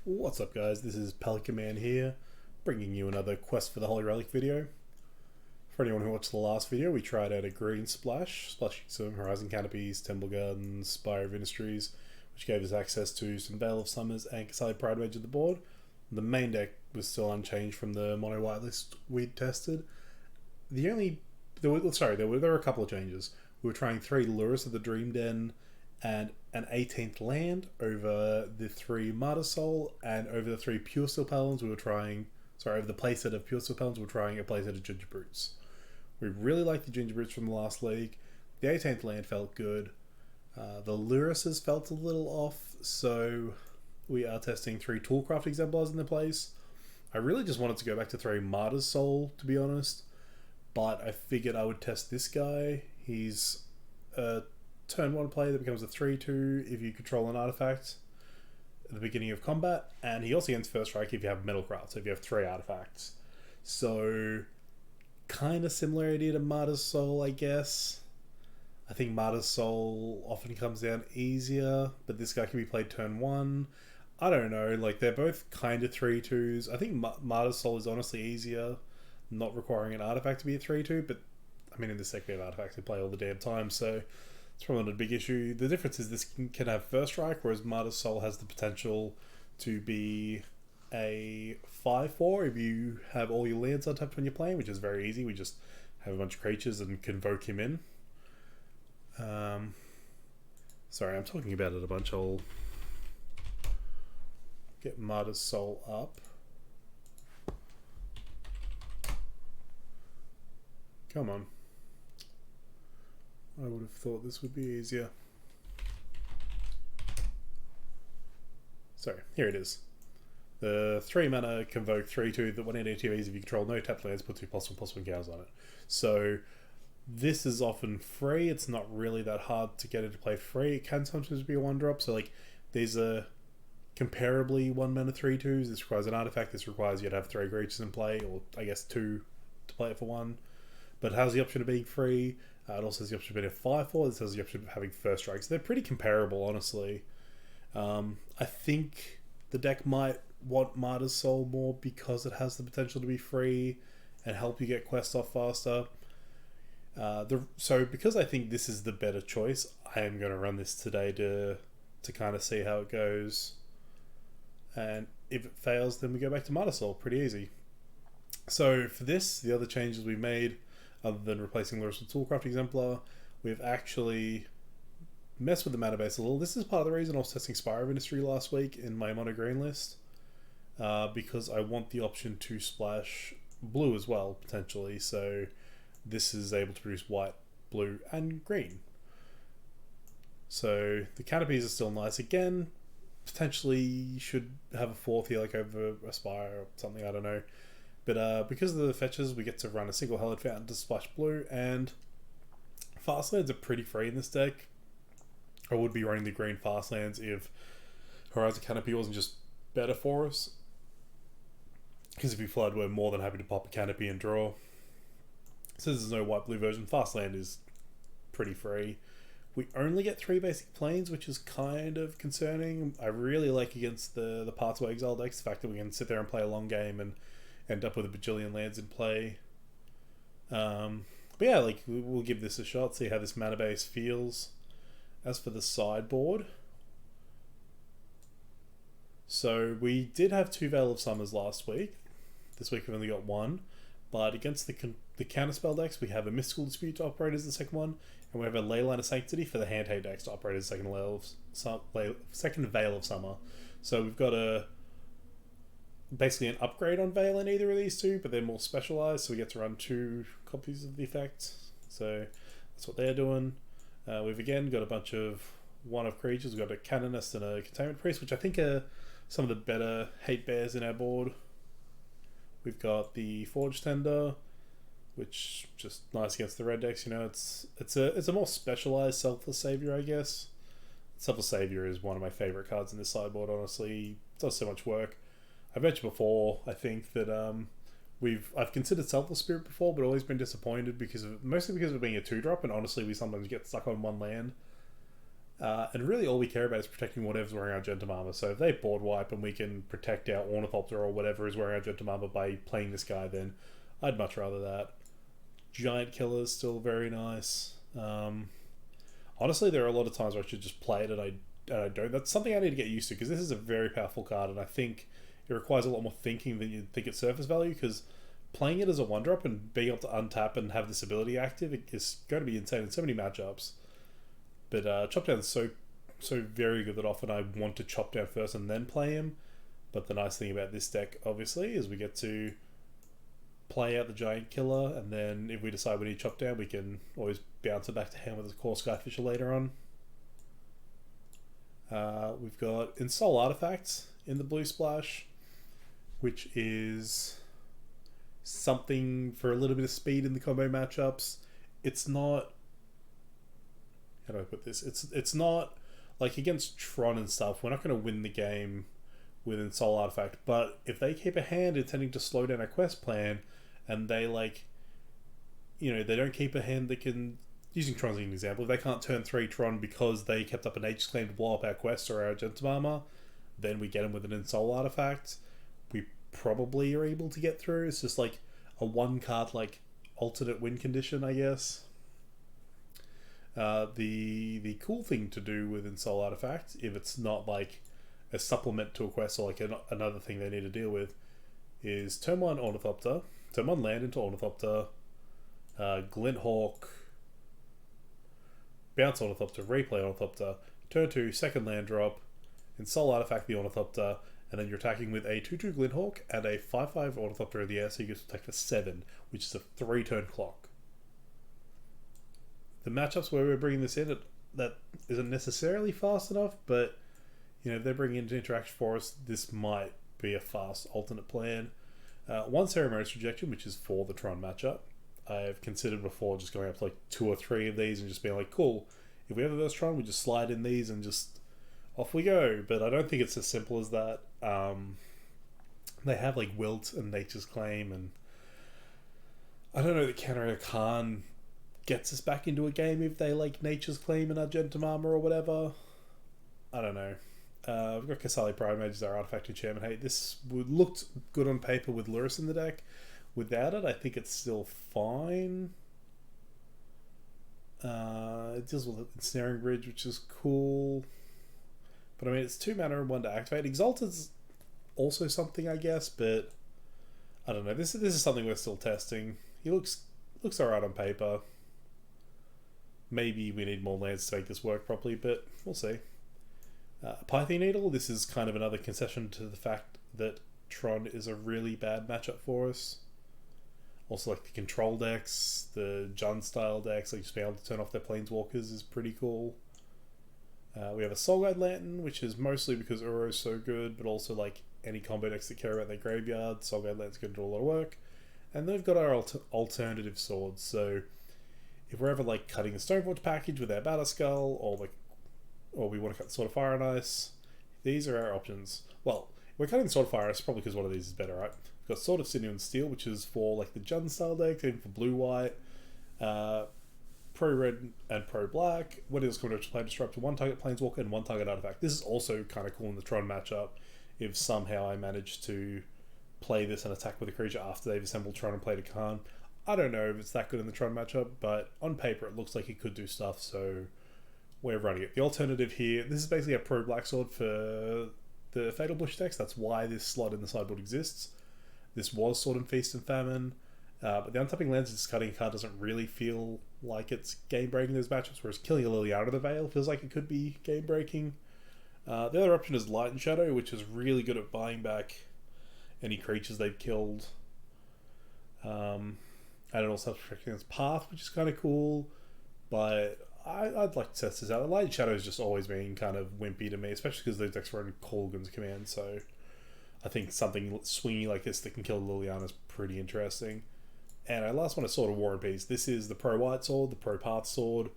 What's up guys, this is PelicanMan here, bringing you another Quest for the Holy Relic video. For anyone who watched the last video, we tried out a green splashing some Horizon Canopies, Temple Gardens, Spire of Industries, which gave us access to some Veil of Summers and Kasali Pride Wedge at the board. The main deck was still unchanged from the mono white list we'd tested. There were a couple of changes. We were trying 3 Lurus of the Dream Den and an 18th land over the 3 Martyr Soul, and over the 3 Pure Steel Paladins over the playset of Pure Steel Paladins we were trying a playset of Ginger Brutes. We really liked the Ginger Brutes from the last league. The 18th land felt good. The Luruses felt a little off, so we are testing 3 Toolcraft exemplars in the place. I really just wanted to go back to 3 Martyr's Soul, to be honest, but I figured I would test this guy. He's a turn 1 player that becomes a 3/2 if you control an artifact at the beginning of combat, and he also gains first strike if you have Metalcraft, so if you have 3 artifacts. So, kind of similar idea to Martyr's Soul, I guess. I think Martyr's Soul often comes down easier, but this guy can be played turn 1. I don't know, like they're both kind of 3/2s. I think Martyr's Soul is honestly easier, not requiring an artifact to be a 3/2, but I mean in this deck we have artifacts to play all the damn time, so it's probably not a big issue. The difference is this can have first strike, whereas Martyr's Soul has the potential to be a 5/4 if you have all your lands untapped when you're playing, which is very easy. We just have a bunch of creatures and convoke him in. Sorry, I'm talking about it a bunch. I'll get Martyr's Soul up. Come on. I would have thought this would be easier. So, here it is. The 3 mana convoke 3/2 that when it ATVs, if you control no tapped lands, put 2 possible encounters on it. So, this is often free. It's not really that hard to get it to play free. It can sometimes be a 1-drop. So, like, these are comparably 1 mana 3/2s. This requires an artifact. This requires you to have 3 creatures in play, or I guess 2 to play it for 1. But it has the option of being free. It also has the option of being a 5/4. This has the option of having first strikes. They're pretty comparable, honestly. I think the deck might want Martyr's Soul more because it has the potential to be free and help you get quests off faster. So because I think this is the better choice, I am going to run this today to kind of see how it goes. And if it fails, then we go back to Martyr's Soul. Pretty easy. So for this, the other changes we made, other than replacing Lurus with Toolcraft Exemplar, we've actually messed with the mana base a little. This is part of the reason I was testing Spire of Industry last week in my mono green list, because I want the option to splash blue as well, potentially. So this is able to produce white, blue, and green. So the canopies are still nice. Again, potentially you should have a 4th here, like over a Spire or something, I don't know. But because of the fetches, we get to run a single Hallowed Fountain to splash blue, and fastlands are pretty free in this deck. I would be running the green fastlands if Horizon Canopy wasn't just better for us. Because if we flood, we're more than happy to pop a Canopy and draw. Since there's no white-blue version, fastland is pretty free. We only get 3 basic planes, which is kind of concerning. I really like against the Paths of Exile decks, the fact that we can sit there and play a long game and end up with a bajillion lands in play. But yeah, like we'll give this a shot, see how this mana base feels. As for the sideboard, so we did have 2 Veil of Summers last week. This week we've only got 1. But against the counterspell decks, we have a Mystical Dispute to operate as the second one, and we have a Leyline of Sanctity for the hand hate decks to operate as the second Veil of Summer. So we've got basically an upgrade on Veil in either of these 2, but they're more specialized, so we get to run 2 copies of the effect. So that's what they're doing. We've again got a bunch of 1-of creatures. We've got a Canonist and a Containment Priest, which I think are some of the better hate bears in our board. We've got the Forge Tender, which just nice against the red decks. You know, it's a more specialized Selfless Savior, I guess. Selfless Savior is one of my favorite cards in this sideboard. Honestly, it does so much work. I've mentioned before, I think that I've considered Selfless Spirit before, but always been disappointed mostly because of it being a 2-drop, and honestly we sometimes get stuck on 1 land. And really all we care about is protecting whatever's wearing our Gentum armor. So if they board wipe and we can protect our Ornithopter or whatever is wearing our Gentum armor by playing this guy, then I'd much rather that. Giant Killer's still very nice. Honestly, there are a lot of times where I should just play it and I don't. That's something I need to get used to, because this is a very powerful card, and I think it requires a lot more thinking than you'd think at surface value, because playing it as a 1-drop and being able to untap and have this ability active is going to be insane in so many matchups. But Chop Down is so very good that often I want to Chop Down first and then play him. But the nice thing about this deck, obviously, is we get to play out the Giant Killer, and then if we decide we need Chop Down, we can always bounce it back to hand with a Core Skyfisher later on. We've got Ensoul Artifacts in the blue splash, which is something for a little bit of speed in the combo matchups. It's not... How do I put this? It's not... Like, against Tron and stuff, we're not going to win the game with Ensoul Artifact, but if they keep a hand intending to slow down our quest plan, and they, like... You know, they don't keep a hand that can... Using Tron as an example, if they can't turn 3 Tron because they kept up an H claim to blow up our quest or our Gentum armor, then we get them with an Ensoul Artifact. We probably are able to get through. It's just like a 1-card, like, alternate win condition, I guess. The cool thing to do with Ensoul Artifact, if it's not like a supplement to a quest or like another thing they need to deal with, is turn 1 Ornithopter, turn 1 land into Ornithopter, Glint Hawk, bounce Ornithopter, replay Ornithopter, turn 2, second land drop, Ensoul Artifact the Ornithopter, and then you're attacking with a 2/2 Glint Hawk and a 5/5 Ornithopter in the air, so you get to attack for 7, which is a 3-turn clock. The matchups where we're bringing this in, that isn't necessarily fast enough, but you know, if they're bringing into interaction for us, this might be a fast alternate plan. 1 Ceremonious Rejection, which is for the Tron matchup. I've considered before just going up to like 2 or 3 of these and just being like, cool, if we have a verse Tron, we just slide in these and just off we go. But I don't think it's as simple as that. They have like Wilt and Nature's Claim, and I don't know that Counter Khan gets us back into a game if they like Nature's Claim and Argentum Armor or whatever. I don't know. We've got Kasali Primate as our artifact enchantment. Hey, this looked good on paper with Lurrus in the deck. Without it, I think it's still fine. It deals with Ensnaring Bridge, which is cool. But I mean, it's 2 mana and 1 to activate. Exalted's also something, I guess, but I don't know. This is something we're still testing. He looks alright on paper. Maybe we need more lands to make this work properly, but we'll see. Python Needle, this is kind of another concession to the fact that Tron is a really bad matchup for us. Also, like the control decks, the Jund style decks, like just being able to turn off their planeswalkers is pretty cool. We have a Soul Guide Lantern, which is mostly because Uro's so good, but also like any combo decks that care about their graveyard, Soul Guide Lantern's going to do a lot of work. And then we've got our alternative swords. So if we're ever like cutting a Stoneforge package with our Battle Skull, or we want to cut Sword of Fire and Ice, these are our options. Well, we're cutting Sword of Fire and Ice probably because one of these is better, right? We've got Sword of Sinew and Steel, which is for like the Jund style deck, even for blue-white. Pro-red and pro-black. When it is coming to play, disrupt 1 target planeswalker and 1 target artifact. This is also kind of cool in the Tron matchup. If somehow I manage to play this and attack with a creature after they've assembled Tron and played a Khan, I don't know if it's that good in the Tron matchup, but on paper it looks like it could do stuff, so we're running it. The alternative here, this is basically a pro-black sword for the Fatal Bush decks. That's why this slot in the sideboard exists. This was Sword and Feast and Famine, but the untapping lands and discarding a card doesn't really feel like it's game-breaking those matchups, whereas killing a Liliana of the Veil feels like it could be game-breaking. The other option is Light and Shadow, which is really good at buying back any creatures they've killed. And it also has protection against Path, which is kind of cool, but I'd like to test this out. Light and Shadow has just always been kind of wimpy to me, especially because those decks run Kolaghan's Command, so I think something swingy like this that can kill Liliana is pretty interesting. And our last one is Sword of War and Peace. This is the pro-white sword, the pro-path sword.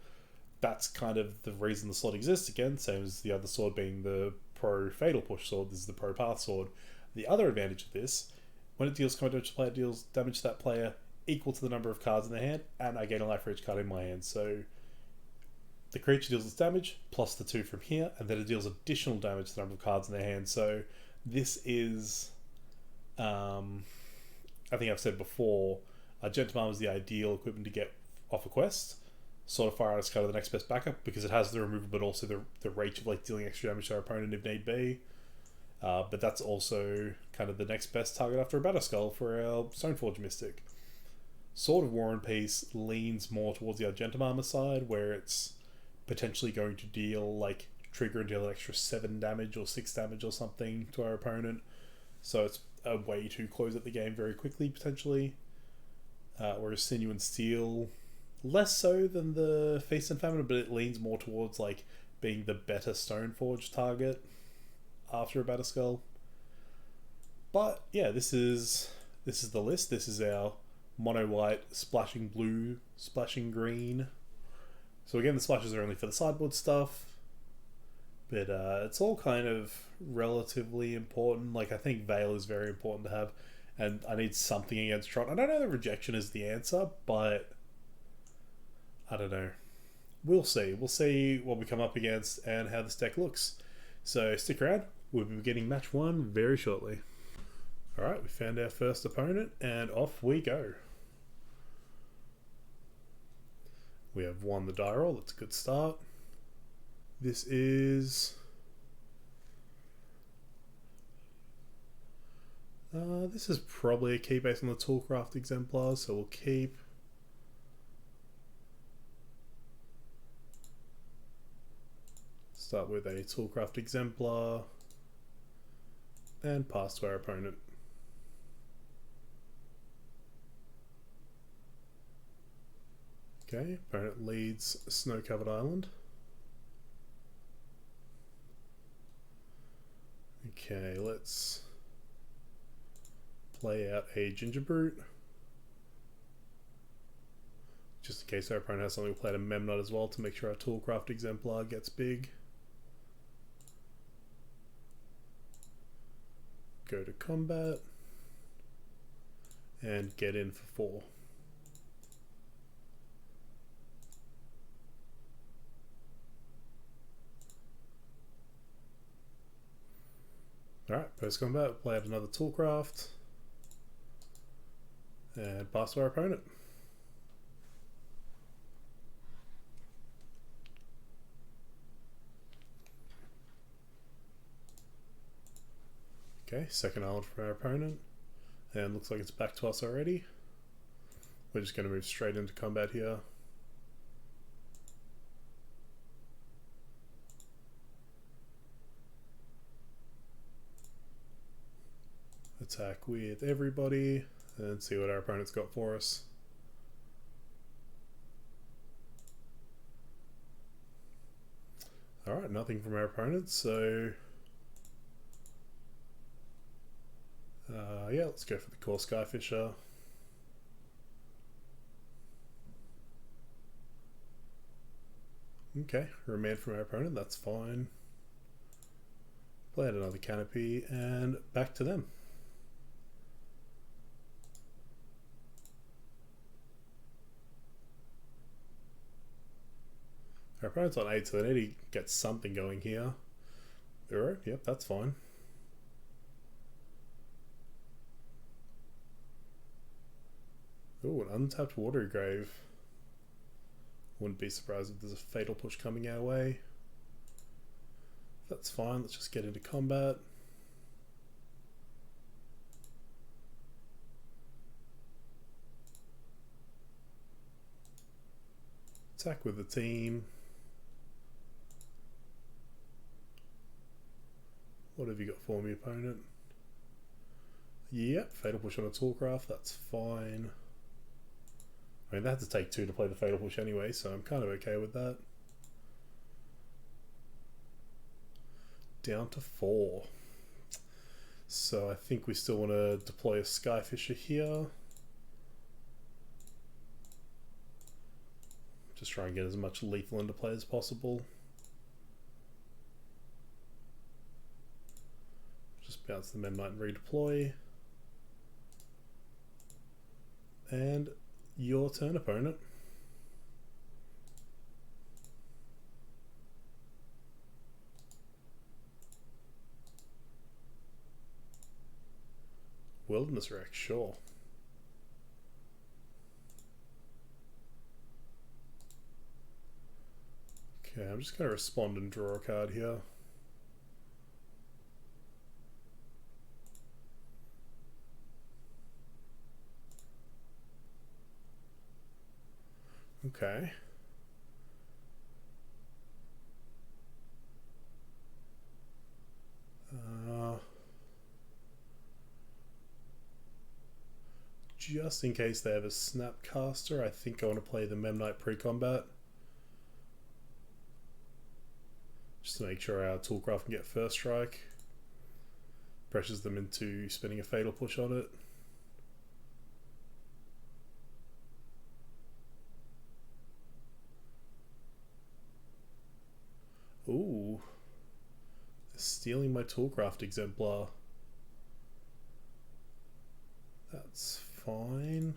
That's kind of the reason the slot exists again, same as the other sword being the pro-fatal push sword. This is the pro-path sword. The other advantage of this, when it deals combat damage to player, it deals damage to that player equal to the number of cards in their hand, and I gain a life for each card in my hand. So the creature deals its damage plus the 2 from here, and then it deals additional damage to the number of cards in their hand. So this is, I think I've said before, Gentleman is the ideal equipment to get off a quest. Sort of Fire Artist kind of the next best backup because it has the removal, but also the reach of like dealing extra damage to our opponent if need be. But that's also kind of the next best target after a Batterskull for our Stoneforge Mystic. Sword of War and Peace leans more towards the Argentum Armor side, where it's potentially going to deal, like, trigger and deal an extra 7 damage or 6 damage or something to our opponent. So it's a way to close out the game very quickly, potentially. Whereas Sinew and Steel, less so than the Feast and Famine, but it leans more towards, like, being the better Stoneforge target after a Batterskull. But, yeah, this is the list. This is our mono white, splashing blue, splashing green. So again, the splashes are only for the sideboard stuff, but it's all kind of relatively important. Like, I think Veil is very important to have, and I need something against Trot. I don't know that rejection is the answer, but I don't know. We'll see. We'll see what we come up against and how this deck looks. So stick around. We'll be getting match 1 very shortly. Alright, we found our first opponent, and off we go. We have won the die roll, that's a good start. This is... this is probably a key based on the Toolcraft exemplar, so we'll keep. Start with a Toolcraft exemplar and pass to our opponent. Okay, opponent leads Snow-Covered Island. Okay, let's play out a Ginger Brute. Just in case our opponent has something, we'll play a Memnut as well to make sure our Toolcraft exemplar gets big. Go to combat and get in for 4. Alright, post combat, play out another Toolcraft and pass to our opponent. Okay, second island from our opponent, and looks like it's back to us already. We're just going to move straight into combat here. Attack with everybody and see what our opponent's got for us. Alright, nothing from our opponent, so yeah, let's go for the Core Skyfisher. Okay, remand from our opponent, that's fine. Play out another Canopy and back to them. Our opponent's on 8, so they need to get something going here. Alright, yep, that's fine. Ooh, an untapped Watery Grave. Wouldn't be surprised if there's a Fatal Push coming our way. That's fine, let's just get into combat. Attack with the team. What have you got for me, opponent? Yep, Fatal Push on a Toolcraft, that's fine. I mean, they had to take 2 to play the Fatal Push anyway, so I'm kind of okay with that. Down to 4. So I think we still want to deploy a Skyfisher here. Just try and get as much lethal into play as possible. Just bounce the Memnite and redeploy. And your turn, opponent. Wilderness Wreck, sure. Okay, I'm just going to respond and draw a card here. Okay. Just in case they have a Snapcaster, I think I want to play the Memnite pre-combat. Just to make sure our Toolcraft can get first strike. Pressures them into spinning a Fatal Push on it. Ooh. They're stealing my Toolcraft Exemplar. That's fine.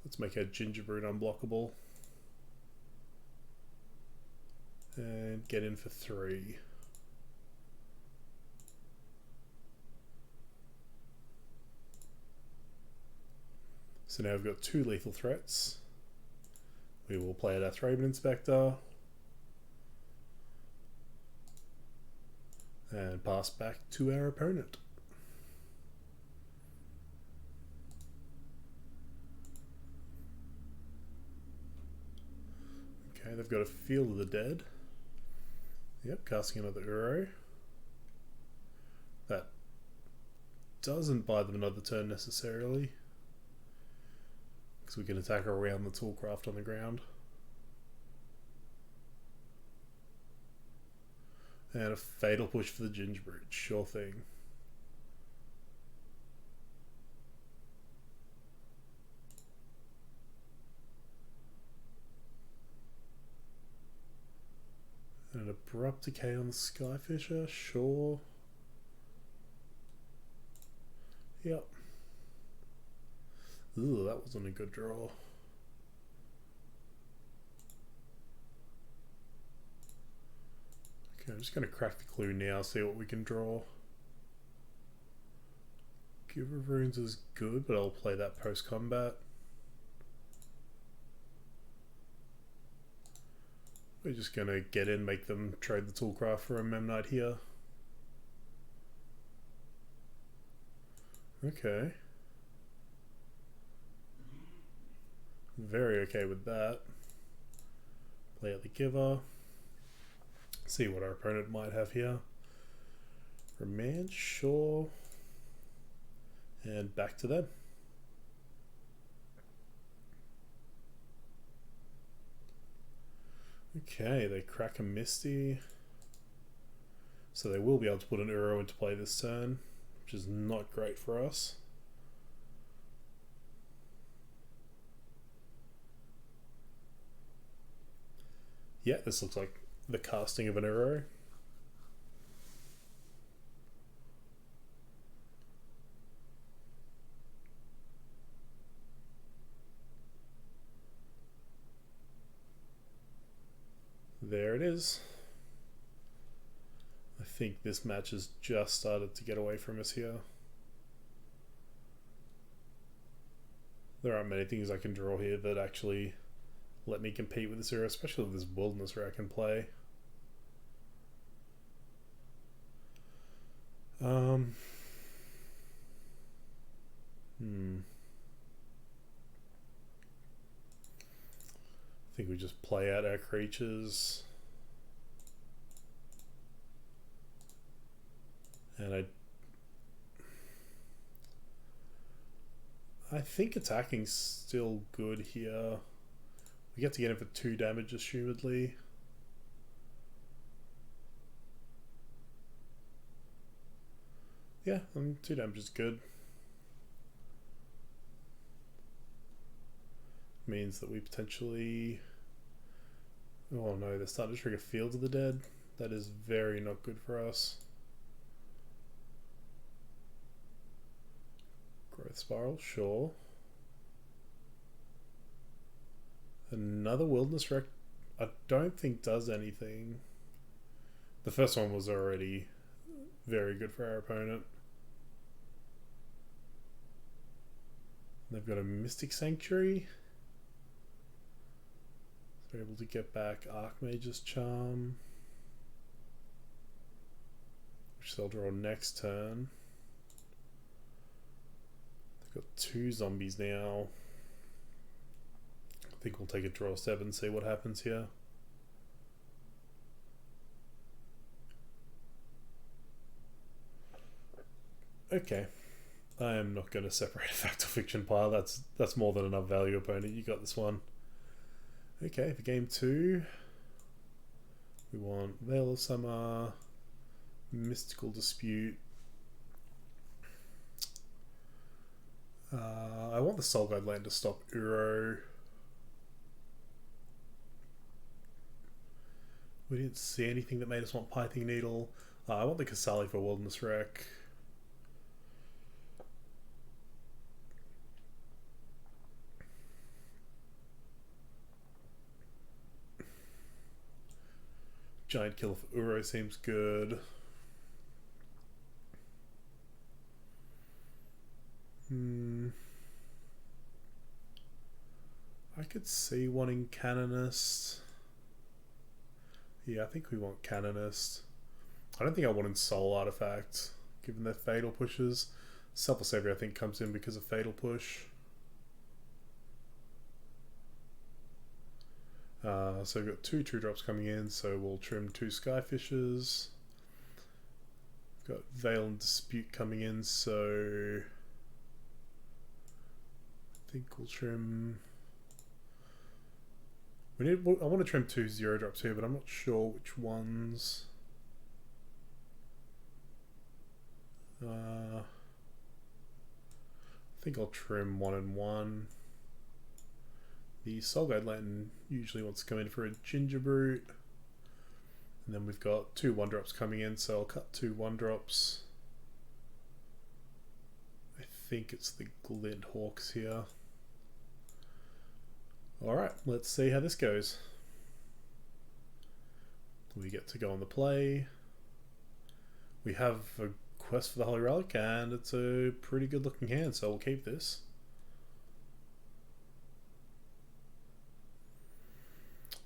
Let's make our Gingerbread unblockable. And get in for 3. So now we've got 2 lethal threats. We will play at our Thraben Inspector. And pass back to our opponent. Okay, they've got a Field of the Dead. Yep, casting another Uro. That doesn't buy them another turn necessarily, because we can attack around the Toolcraft on the ground. And a Fatal Push for the Gingerbread, sure thing. And an Abrupt Decay on the Skyfisher, sure. Yep. Ooh, that wasn't a good draw. Okay, I'm just going to crack the clue now, see what we can draw. Giver of Runes is good, but I'll play that post-combat. We're just going to get in, make them trade the Toolcraft for a Memnite here. Okay. Very okay with that. Play out the Giver. See what our opponent might have here. Remand, sure. And back to them. Okay, they crack a Misty. So they will be able to put an Uro into play this turn, which is not great for us. Yeah, this looks like the casting of an Uro. There it is. I think this match has just started to get away from us here. There aren't many things I can draw here that actually let me compete with this Uro, especially with this Wilderness where I can play. I think we just play out our creatures. And I think attacking's still good here. We get to get him for 2 damage, assumedly. Yeah, 2 damage is good. Means that we potentially... Oh no, they're starting to trigger Field of the Dead. That is very not good for us. Growth Spiral, sure. Another Wilderness Wreck, I don't think does anything. The first one was already very good for our opponent. They've got a Mystic Sanctuary. So they're able to get back Archmage's Charm, which they'll draw next turn. They've got 2 zombies now. I think we'll take a draw 7, see what happens here. Okay. I am not going to separate a fact or fiction pile. That's more than enough value, opponent. You got this one. Okay, for game 2, we want Veil of Summer, Mystical Dispute. I want the Soul Guide land to stop Uro. We didn't see anything that made us want Piping Needle. I want the Kasali for Wilderness Wreck. Giant Killer for Uro seems good. I could see wanting Canonist. Yeah, I think we want Canonist. I don't think I want Soul Artifact, given their Fatal Pushes. Selfless Savior, I think, comes in because of Fatal Push. So we've got 2 True Drops coming in, so we'll trim 2 Skyfishes. We've got Veil and Dispute coming in, so I think we'll trim... I want to trim 2 0 drops here, but I'm not sure which ones. I think I'll trim 1 and 1. The Soul Guide Lantern usually wants to come in for a Ginger Brute. And then we've got 2 1-drops coming in, so I'll cut 2 1-drops. I think it's the Glint Hawks here. Alright, let's see how this goes. We get to go on the play. We have a quest for the Holy Relic, and it's a pretty good looking hand, so we'll keep this.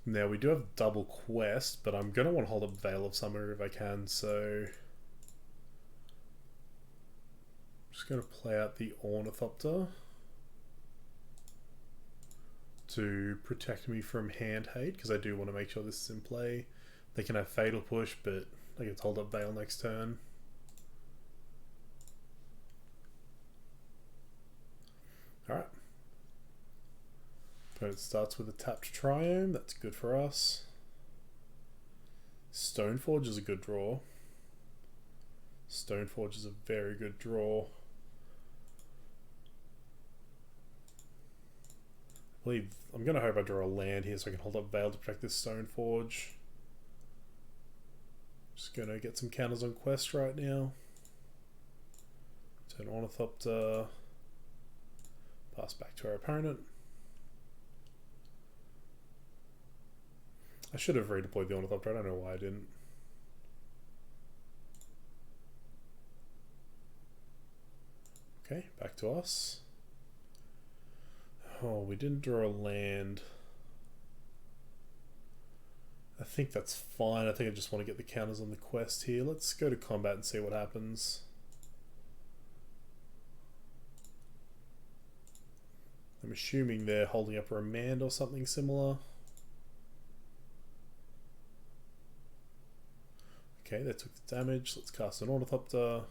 Now we do have double quest, but I'm going to want to hold up Veil of Summer if I can, so I'm just going to play out the Ornithopter to protect me from hand hate, because I do want to make sure this is in play. They can have Fatal Push, but I get to hold up Veil next turn. Alright. Opponent starts with a tapped Triome, that's good for us. Stoneforge is a good draw. Stoneforge is a very good draw. I'm going to hope I draw a land here so I can hold up Veil to protect this Stoneforge. Just going to get some counters on quest right now. Turn Ornithopter. Pass back to our opponent. I should have redeployed the Ornithopter, I don't know why I didn't. Okay, back to us. Oh, we didn't draw a land. I think that's fine. I think I just want to get the counters on the quest here. Let's go to combat and see what happens. I'm assuming they're holding up a Remand or something similar. Okay, they took the damage. Let's cast an Ornithopter.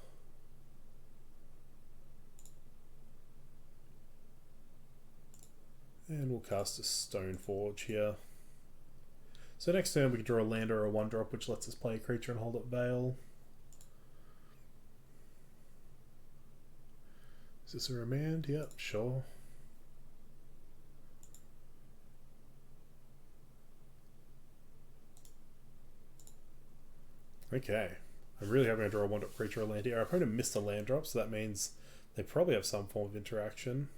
And we'll cast a Stoneforge here. So next turn we can draw a land or a 1-drop, which lets us play a creature and hold up Veil. Is this a Remand? Yep, sure. Okay. I'm really hoping I draw a 1-drop creature or land here. Our opponent missed a land drop, so that means they probably have some form of interaction.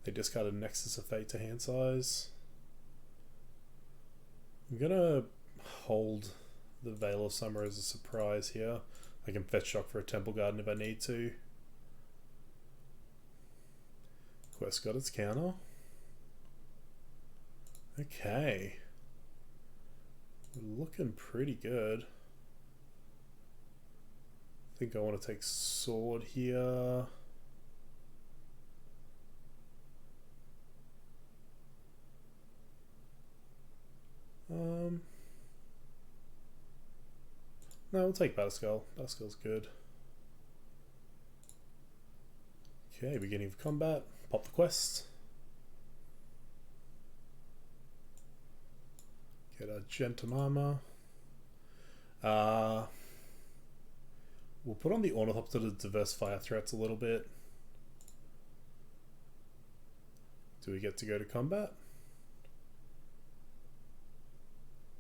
They discarded Nexus of Fate to hand size. I'm gonna hold the Veil of Summer as a surprise here. I can fetch shock for a Temple Garden if I need to. Quest got its counter. Okay. We're looking pretty good. I think I want to take Sword here. No, we'll take Batterskull. Batterskull's good. Okay, beginning of combat. Pop the quest. Get a Gentum Armor. We'll put on the Ornithopter to diversify our threats a little bit. Do we get to go to combat?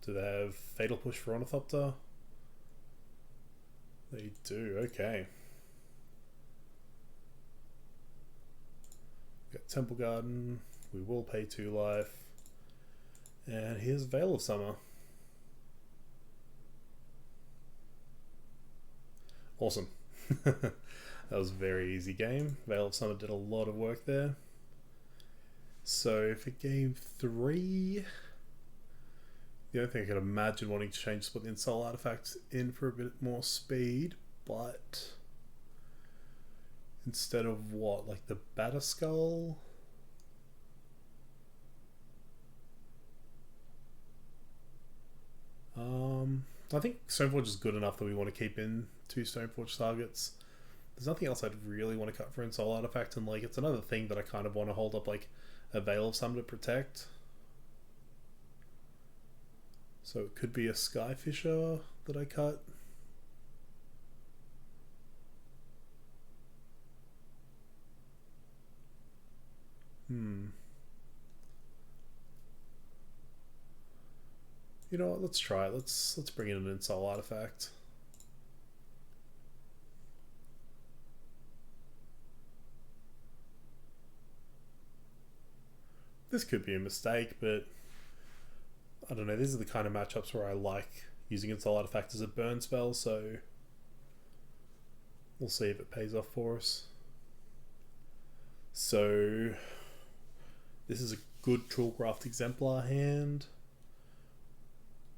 Do they have Fatal Push for Ornithopter? They do, okay. Got Temple Garden. We will pay 2 life. And here's Veil of Summer. Awesome. That was a very easy game. Veil of Summer did a lot of work there. So for game 3, the only thing I could imagine wanting to change is put the Insult Artifact in for a bit more speed, but instead of what, like the Batterskull? I think Stoneforge is good enough that we want to keep in 2 Stoneforge targets. There's nothing else I'd really want to cut for Insult Artifact, and like it's another thing that I kind of want to hold up, like a Veil of Summer to protect. So it could be a Skyfisher that I cut. You know what, let's try it. Let's bring in an Insult Artifact. This could be a mistake, but I don't know, these are the kind of matchups where I like using Insult Artifact as a burn spell, so we'll see if it pays off for us. So this is a good Toolcraft Exemplar hand,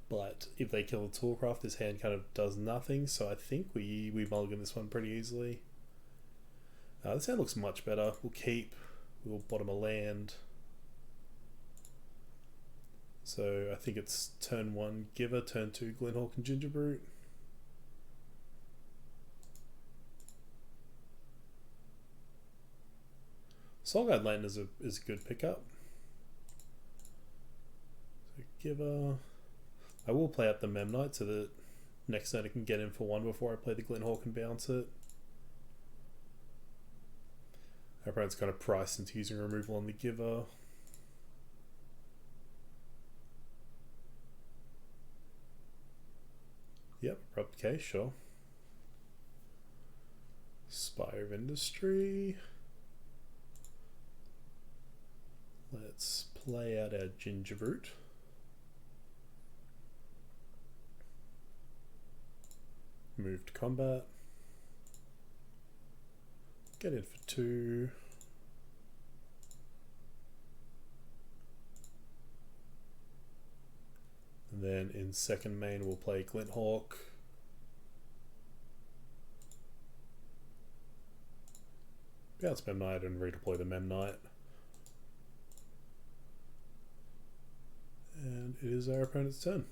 but if they kill the Toolcraft, this hand kind of does nothing, so I think we mulligan this one pretty easily. This hand looks much better. We'll bottom a land. So I think it's turn 1 Giver, turn 2 Glinthawk and Gingerbrute. Soulguide Lantern is a good pickup. So Giver. I will play out the Memnite so that next turn I can get in for 1 before I play the Glinthawk and bounce it. Our opponent's kind of priced into using removal on the Giver. Yep, Abrupt Case, sure. Spire of Industry. Let's play out our Gingerbrute. Move to combat. Get in for 2. And then in second main we'll play Glinthawk. Bounce Memnite and redeploy the Memnite. And it is our opponent's turn.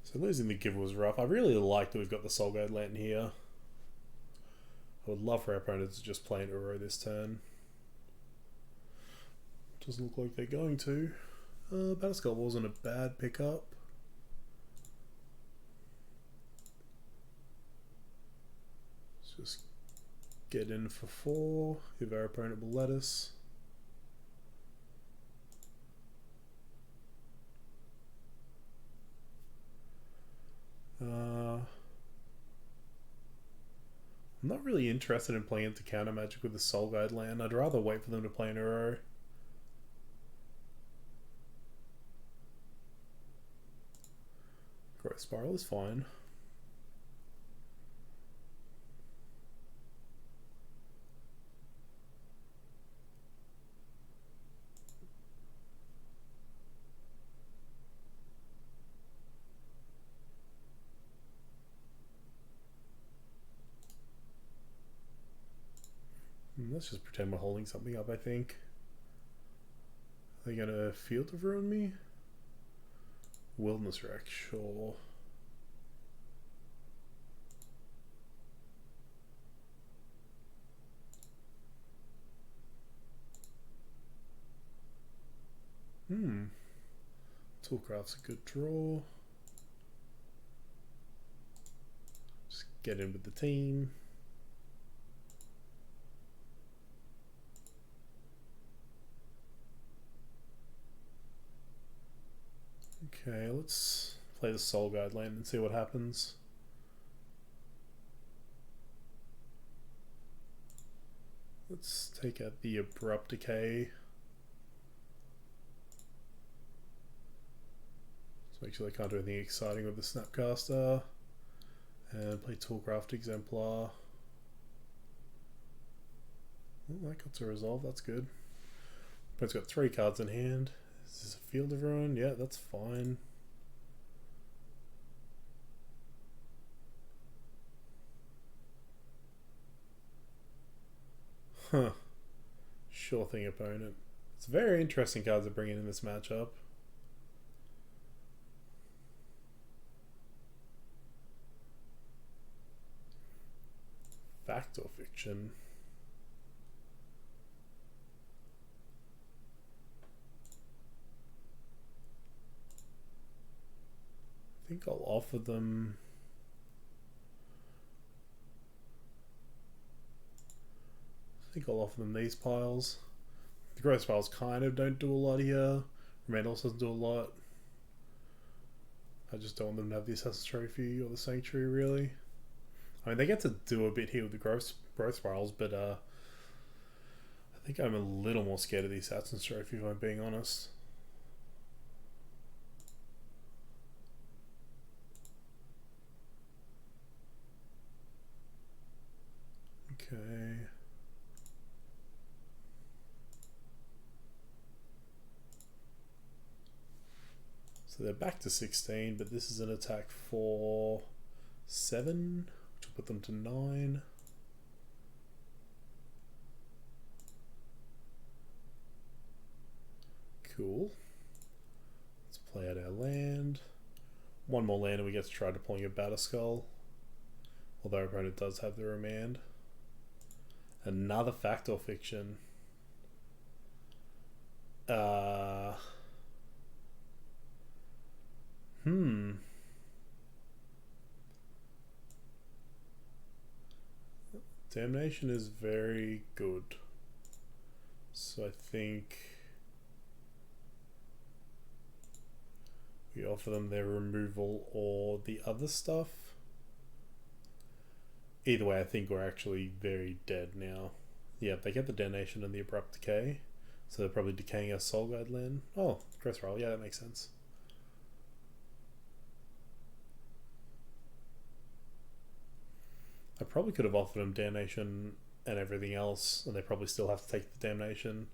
So losing the Giver was rough. I really like that we've got the Soulguide Lantern here. I would love for our opponent to just play an Uro this turn. Doesn't look like they're going to. Batterskull wasn't a bad pickup. Let's just get in for 4 if our opponent will let us. I'm not really interested in playing into counter magic with the Soulguide land. I'd rather wait for them to play an Uro. Growth Spiral is fine. Let's just pretend we're holding something up, I think. Are they gonna Field of Ruin me? Wilderness Wreck, sure. Toolcraft's a good draw. Just get in with the team. Okay, let's play the Soul Guide land and see what happens. Let's take out the Abrupt Decay. Let's make sure they can't do anything exciting with the Snapcaster. And play Toolcraft Exemplar. Oh, that got to resolve, that's good. But it's got 3 cards in hand. Is this a Field of Ruin? Yeah, that's fine. Huh. Sure thing, opponent. It's very interesting cards to bring in this matchup. Fact or fiction? I think I'll offer them. These piles. The growth piles kind of don't do a lot here. Remand also doesn't do a lot. I just don't want them to have the Assassin's Trophy or the Sanctuary, really. I mean, they get to do a bit here with the growth spirals, but I think I'm a little more scared of the Assassin's Trophy, if I'm being honest. Okay. So they're back to 16, but this is an attack for 7, which will put them to 9. Cool. Let's play out our land. One more land and we get to try deploying a Batterskull. Although our opponent does have the Remand. Another Fact or Fiction. Damnation is very good. So I think we offer them their removal or the other stuff. Either way, I think we're actually very dead now. Yeah, they get the Damnation and the Abrupt Decay. So they're probably decaying our Soul Guide land. Oh, Growth Spiral. Yeah, that makes sense. I probably could have offered them Damnation and everything else, and they probably still have to take the Damnation.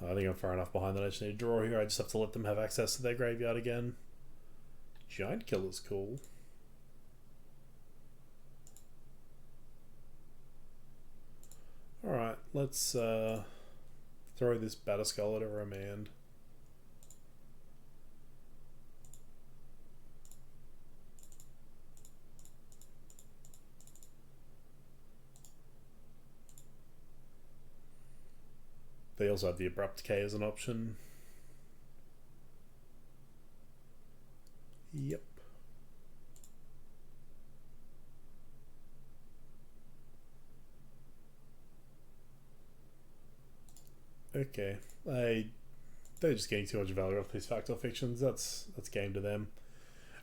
I think I'm far enough behind that I just need to draw here. I just have to let them have access to their graveyard again. Giant Killer's cool. Alright, let's throw this Batterskull at a Remand. They also have the Abrupt Decay as an option. Yep. Okay. They're just getting too much value off these Fact or Fictions. That's game to them.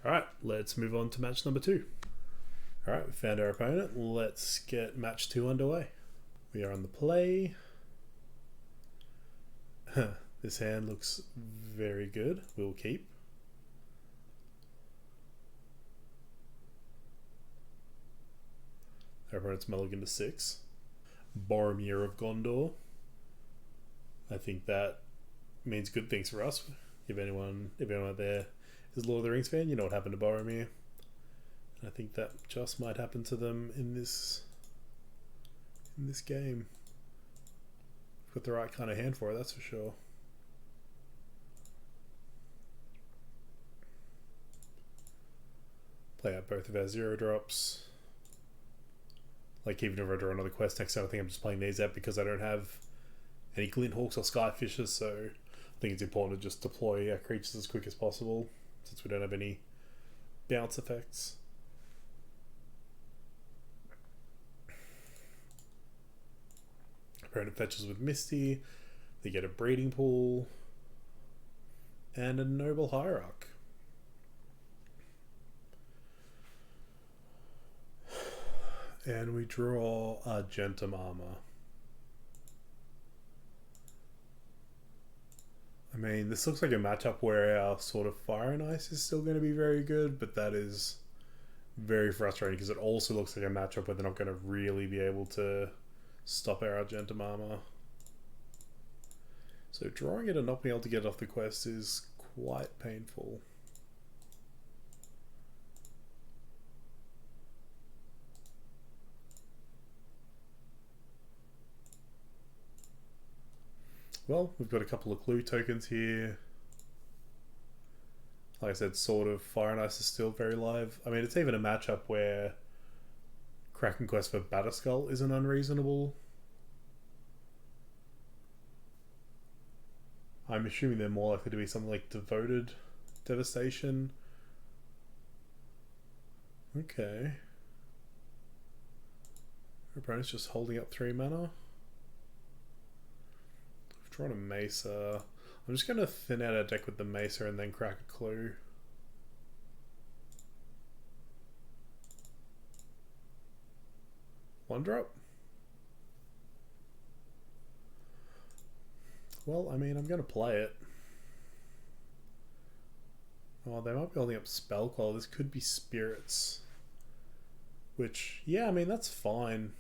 Alright, let's move on to match number 2. Alright, we found our opponent. Let's get match 2 underway. We are on the play. This hand looks very good. We'll keep. Our opponent's mulligan to 6. Boromir of Gondor. I think that means good things for us. If anyone out there is a Lord of the Rings fan, you know what happened to Boromir. And I think that just might happen to them in this game. Got the right kind of hand for it, that's for sure. Play out both of our 0 drops. Like, even if I draw another quest next time, I think I'm just playing these out because I don't have any Glint Hawks or Skyfishes, so I think it's important to just deploy our creatures as quick as possible since we don't have any bounce effects. Opponent fetches with Misty. They get a Breeding Pool and a Noble Hierarch. And we draw Argentum Armor. I mean, this looks like a matchup where our sort of Fire and Ice is still going to be very good, but that is very frustrating because it also looks like a matchup where they're not going to really be able to stop our Argentum Armor. So drawing it and not being able to get it off the quest is quite painful. Well, we've got a couple of clue tokens here. Like I said, sort of Fire and Ice is still very live. I mean, it's even a matchup where Kraken Quest for Batterskull isn't unreasonable. I'm assuming they're more likely to be something like Devoted Devastation. Okay. Our opponent's just holding up 3 mana. Drawn a Mesa. I'm just going to thin out our deck with the Mesa and then crack a clue. One drop. Well, I mean, I'm going to play it. Oh, they might be holding up Spellquell. This could be Spirits. Which, yeah, I mean, that's fine.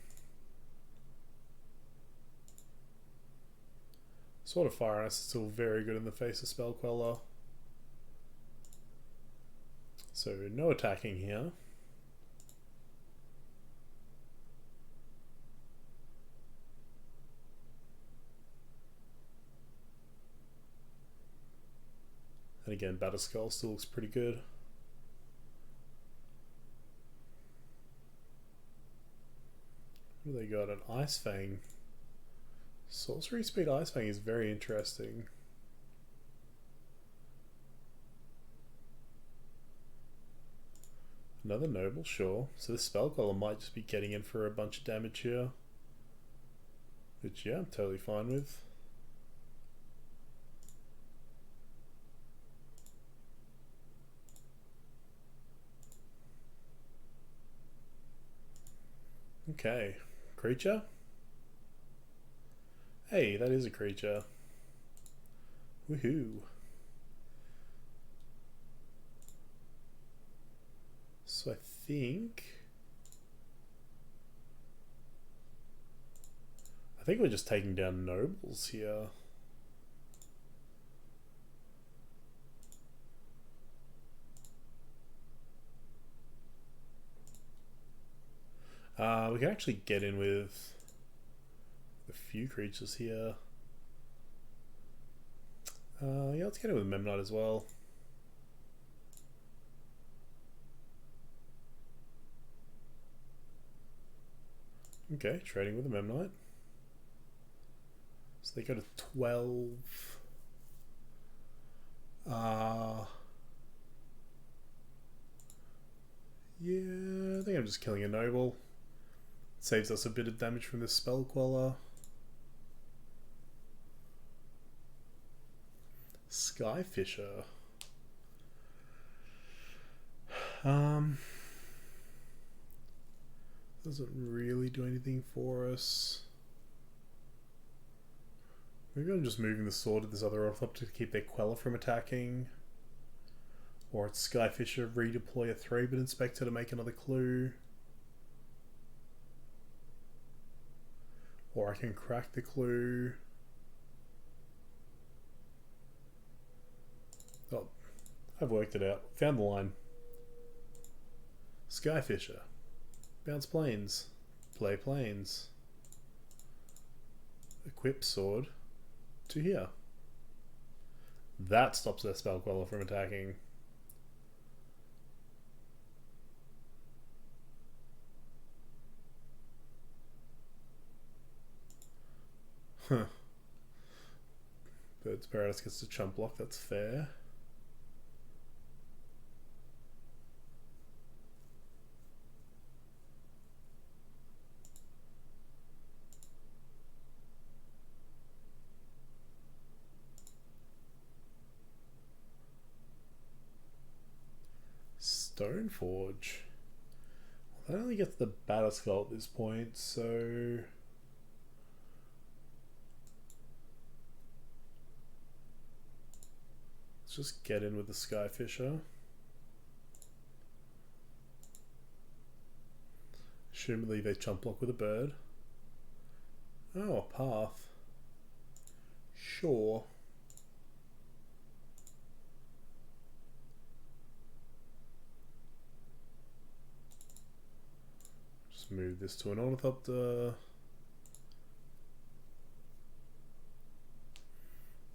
Sort of Fire and Ice is still very good in the face of Spellqueller. So no attacking here. And again, Batterskull still looks pretty good. What do they got? An Ice Fang. Sorcery Speed Ice Fang is very interesting. Another Noble, sure. So this Spellcaller might just be getting in for a bunch of damage here. Which, yeah, I'm totally fine with. Okay. Creature? Hey, that is a creature. Woohoo. So I think we're just taking down nobles here. We can actually get in with a few creatures here. Yeah, let's get in with Memnite as well. Okay, trading with a Memnite. So they go to 12. Yeah, I think I'm just killing a noble. Saves us a bit of damage from this Spellqueller. Skyfisher. Um, doesn't really do anything for us. Maybe I'm just moving the sword to this other ornithopter to keep their Queller from attacking. Or it's Skyfisher, redeploy a 3-bit inspector to make another clue. Or I can crack the clue. Oh, I've worked it out. Found the line. Skyfisher. Bounce planes. Play planes. Equip sword to here. That stops their spell queller from attacking. Huh. Bird's Paradise gets to chump block, that's fair. Stoneforge. Well, that only gets the Battle Skull at this point, so let's just get in with the Skyfisher. Assumedly they chump block with a bird. Oh, a path. Sure. Just move this to an ornithopter.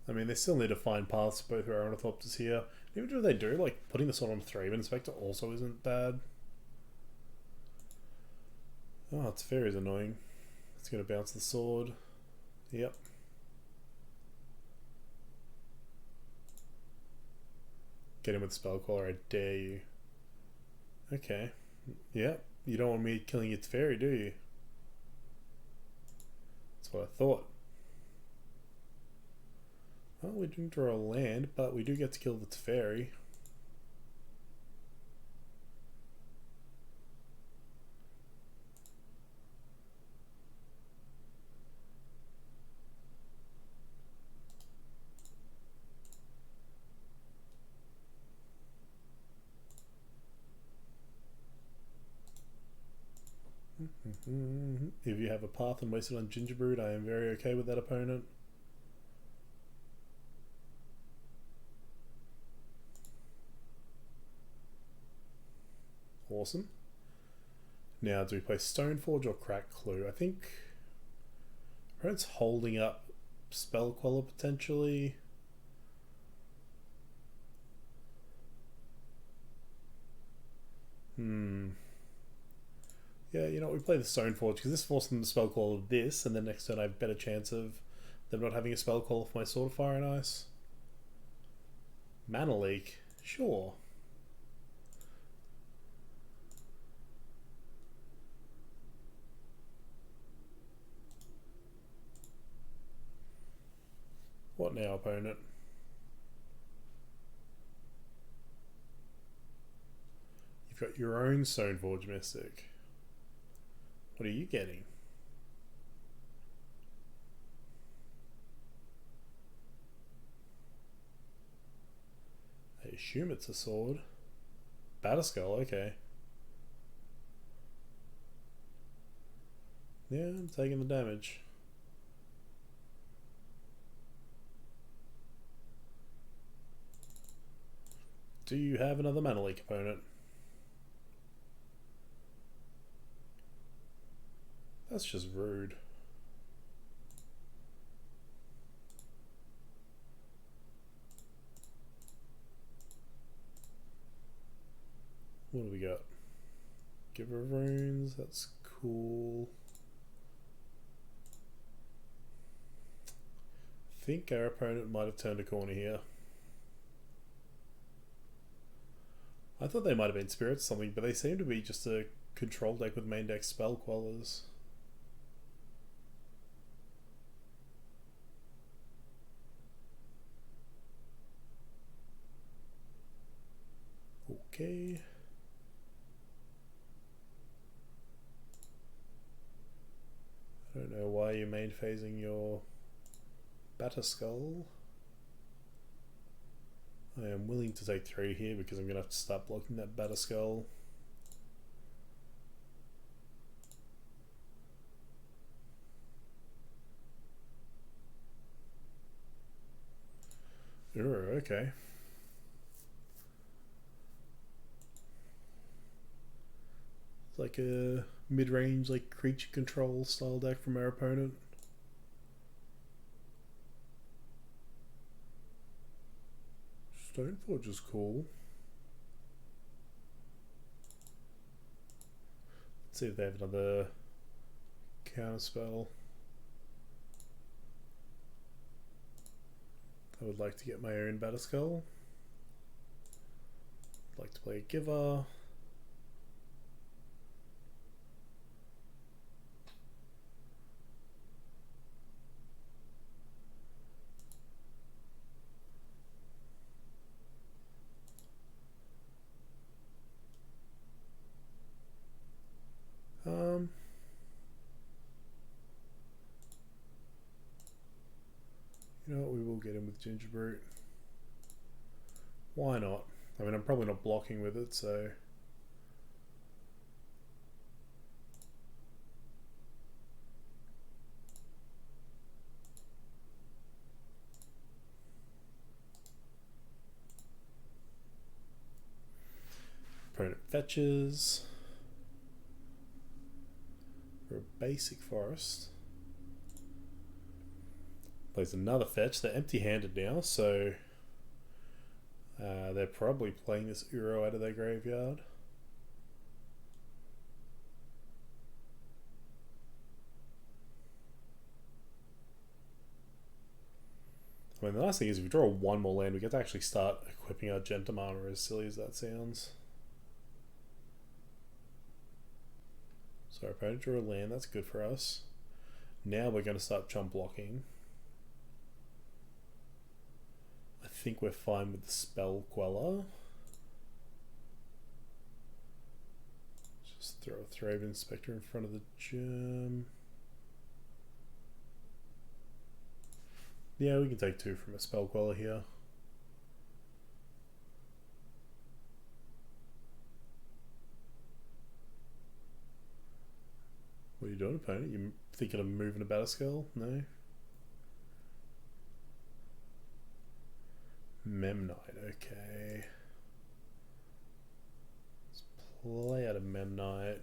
I mean, they still need to find paths to both our ornithopters here. Even if they do, like, putting this on 3-bit inspector also isn't bad. Oh, it's fairy's annoying. It's going to bounce the sword. Yep. Get him with spell caller, I dare you. Okay. Yep. You don't want me killing its fairy, do you? That's what I thought. Well, we didn't draw a land, but we do get to kill its fairy. If you have a path and waste it on Gingerbread, I am very okay with that opponent. Awesome. Now, do we play Stoneforge or Crack Clue? I think opponent's holding up Spell Queller potentially. Yeah, you know what, we play the Stoneforge because this forces them to spell call of this, and then next turn I have a better chance of them not having a spell call for my Sword of Fire and Ice. Mana Leak, sure. What now, opponent? You've got your own Stoneforge Mystic. What are you getting? I assume it's a sword. Batterskull, okay. Yeah, I'm taking the damage. Do you have another Mana Leak opponent? That's just rude. What do we got? Giver of Runes, that's cool. I think our opponent might have turned a corner here. I thought they might have been Spirits or something, but they seem to be just a control deck with main deck spell quellers. Okay. you main phasing your Batterskull? I am willing to take 3 here because I'm going to have to start blocking that Batterskull. Ooh, okay. It's like a mid-range, like creature control style deck from our opponent. Stoneforge is cool. Let's see if they have another counterspell. I would like to get my own Batterskull. I'd like to play a Giver. You know what, we will get him with Gingerbrute. Why not? I mean, I'm probably not blocking with it, so... Opponent fetches. For a basic forest. Plays another fetch. They're empty-handed now, so... they're probably playing this Uro out of their graveyard. I mean, the nice thing is if we draw 1 more land, we get to actually start equipping our Gentum Armor, as silly as that sounds. So our opponent drew a land, that's good for us. Now we're going to start chump blocking. I think we're fine with the Spell Queller. Just throw a Thraben Spectre in front of the gem. Yeah, we can take 2 from a Spell Queller here. What are you doing, opponent? You thinking of moving a Batterskull? No? Memnite, okay. Let's play out a Memnite.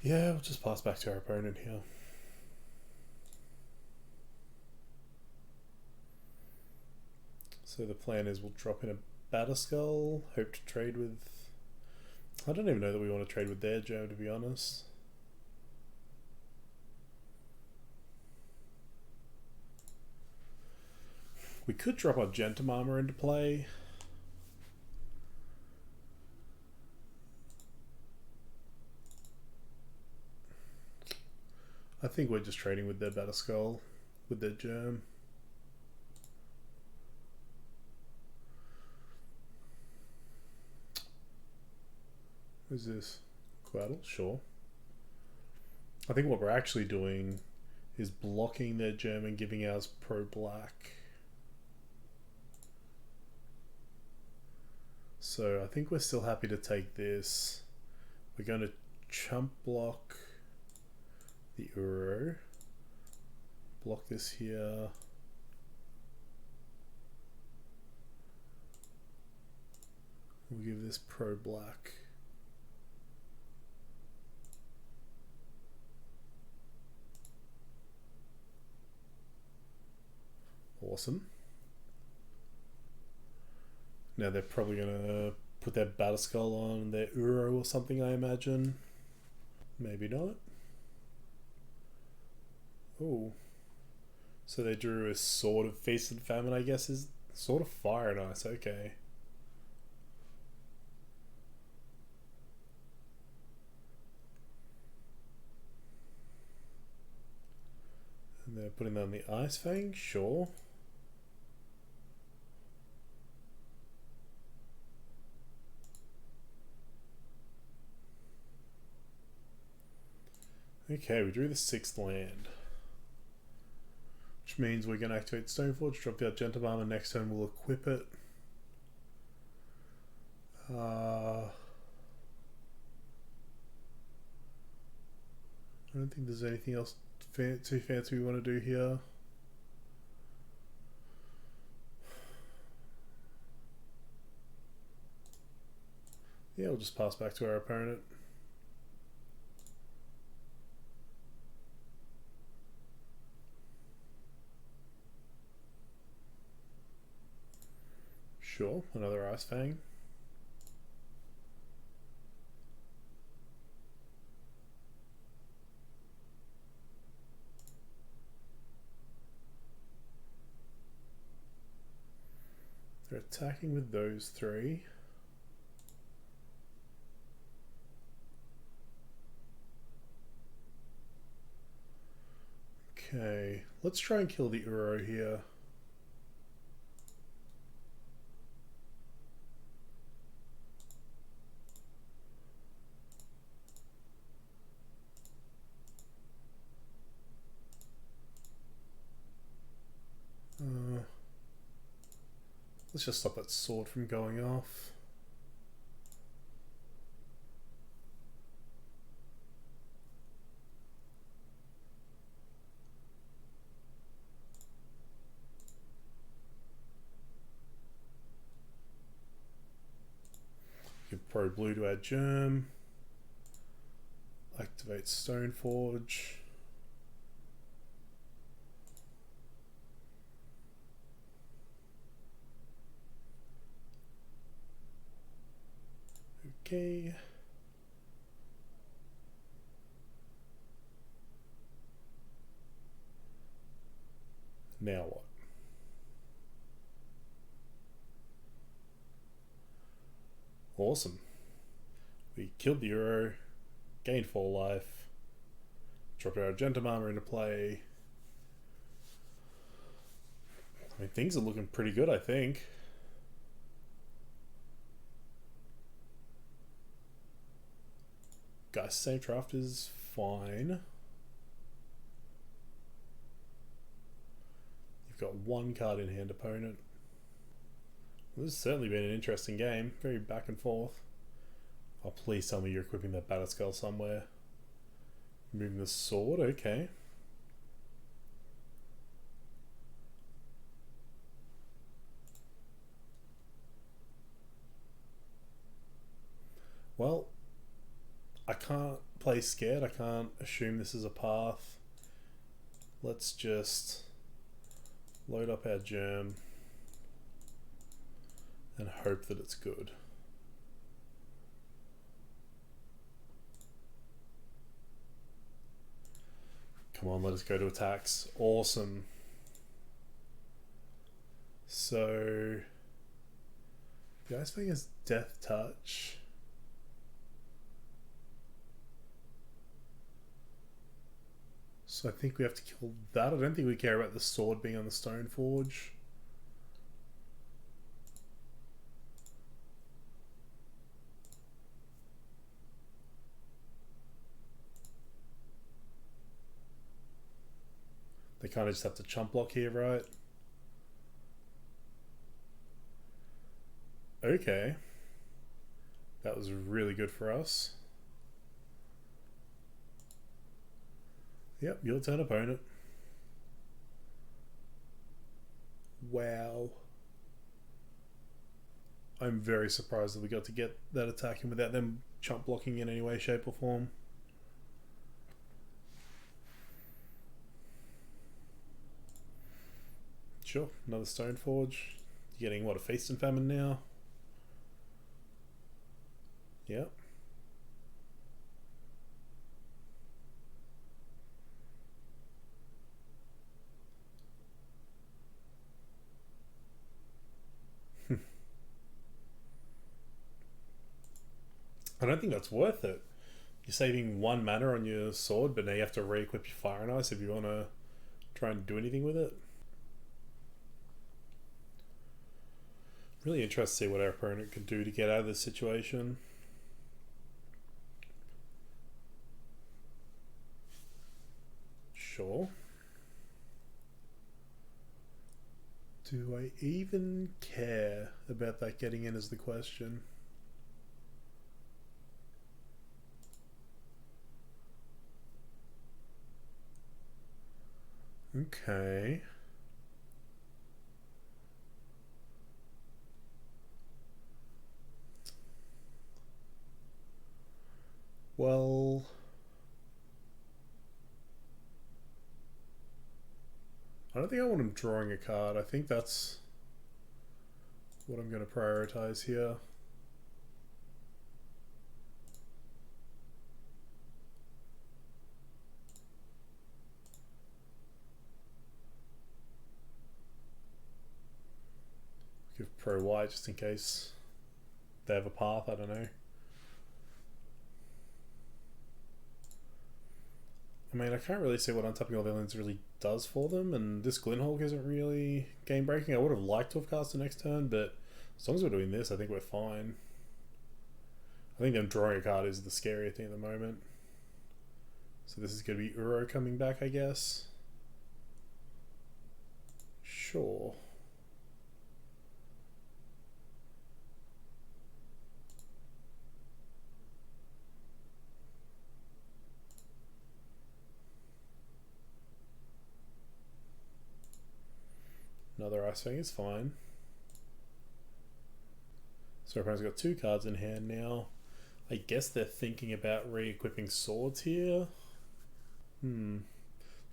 Yeah, we'll just pass back to our opponent here. So the plan is we'll drop in a Batterskull, hope to trade with... I don't even know that we want to trade with their gem, to be honest. We could drop our Gentum Armor into play. I think we're just trading with their Batterskull, with their gem. Who's this? Quaddle? Sure. I think what we're actually doing is blocking their gem and giving ours pro-black. So I think we're still happy to take this. We're going to chump block the Uro. Block this here. We'll give this pro-black. Awesome. Now they're probably going to put their Batterskull on their Uro or something, I imagine. Maybe not. Oh. So they drew a sort of Feast and Famine, I guess, is sort of Fire and Ice, okay. And they're putting on the Ice Fang, sure. Okay, we drew the 6th land. Which means we're going to activate Stoneforge, drop the Argentum Armor, next turn we'll equip it. I don't think there's anything else too fancy we want to do here. Yeah, we'll just pass back to our opponent. Sure, another Ice Fang. They're attacking with those 3. Okay, let's try and kill the Uro here. Let's just stop that sword from going off. Give Pro Blue to add Germ. Activate Stoneforge. Okay. Now what? Awesome. We killed the Uro, gained 4 life, dropped our Argentum Armor into play. I mean, things are looking pretty good, I think. Guys, save draft is fine. You've got 1 card in hand, opponent. Well, this has certainly been an interesting game. Very back and forth. Oh, please tell me you're equipping that Batterskull somewhere. Moving the sword, okay. Well, I can't play scared. I can't assume this is a path. Let's just load up our germ and hope that it's good. Come on, let us go to attacks. Awesome. So the Ice Fang has Death Touch. So I think we have to kill that. I don't think we care about the sword being on the Stoneforge. They kind of just have to chump block here, right? Okay. That was really good for us. Yep, your turn, opponent. Wow. I'm very surprised that we got to get that attack in without them chump blocking in any way, shape or form. Sure, another Stoneforge. You're getting, what, a Feast and Famine now? Yep. I don't think that's worth it. You're saving 1 mana on your sword, but now you have to re-equip your Fire and Ice if you want to try and do anything with it. Really interested to see what our opponent can do to get out of this situation. Sure. Do I even care about that getting in is the question. Okay. Well, I don't think I want him drawing a card. I think that's what I'm going to prioritize here. Give Pro White just in case they have a path, I don't know. I mean, I can't really see what untapping all villains really does for them, and this Glinhawk isn't really game breaking. I would have liked to have cast the next turn, but as long as we're doing this, I think we're fine. I think them drawing a card is the scary thing at the moment. So this is going to be Uro coming back, I guess. Sure. Another Ice Fang is fine. So everyone's got 2 cards in hand now. I guess they're thinking about re-equipping swords here. The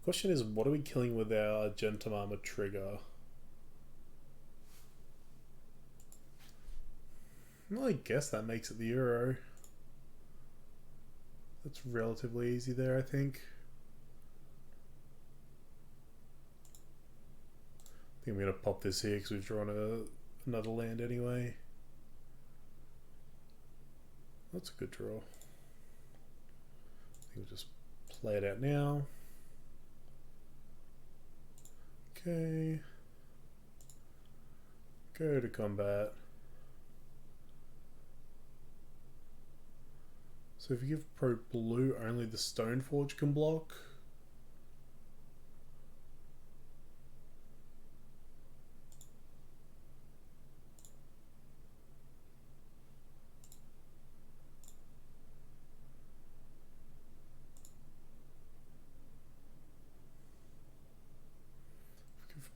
question is, what are we killing with our Argentum Armor trigger? Well, I guess that makes it the Uro. That's relatively easy there, I think. I think I'm going to pop this here because we've drawn another land anyway. That's a good draw. I think we'll just play it out now. Okay. Go to combat. So if you give Pro Blue, only the Stoneforge can block.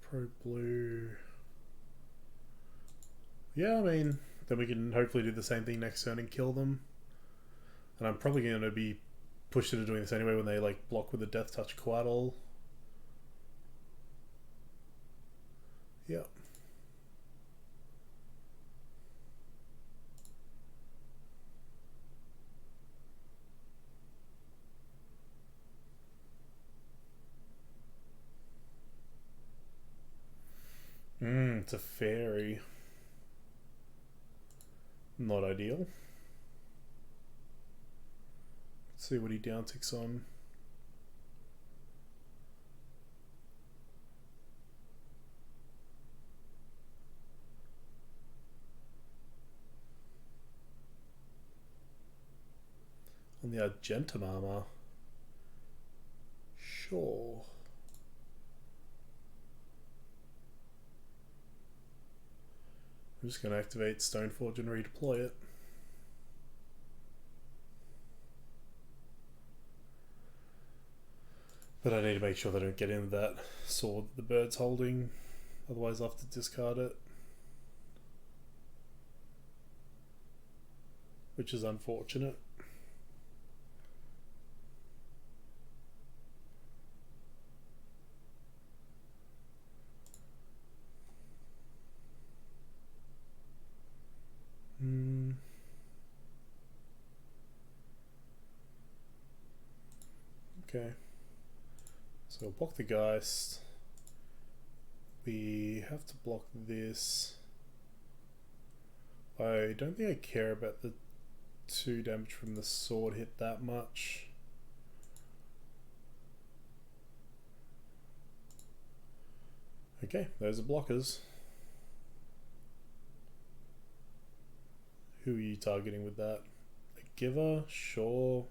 Pro Blue. Yeah, I mean, then we can hopefully do the same thing next turn and kill them. And I'm probably going to be pushed into doing this anyway when they like block with the Death Touch Coatl. Yeah. It's a fairy. Not ideal. Let's see what he downticks on. On the Argentum Armor. Sure. I'm just going to activate Stoneforge and redeploy it. But I need to make sure they don't get into that sword the bird's holding, otherwise I'll have to discard it. Which is unfortunate. Okay. So we'll block the Geist. We have to block this. I don't think I care about the 2 damage from the sword hit that much. Okay, those are blockers. Who are you targeting with that? A giver? Sure.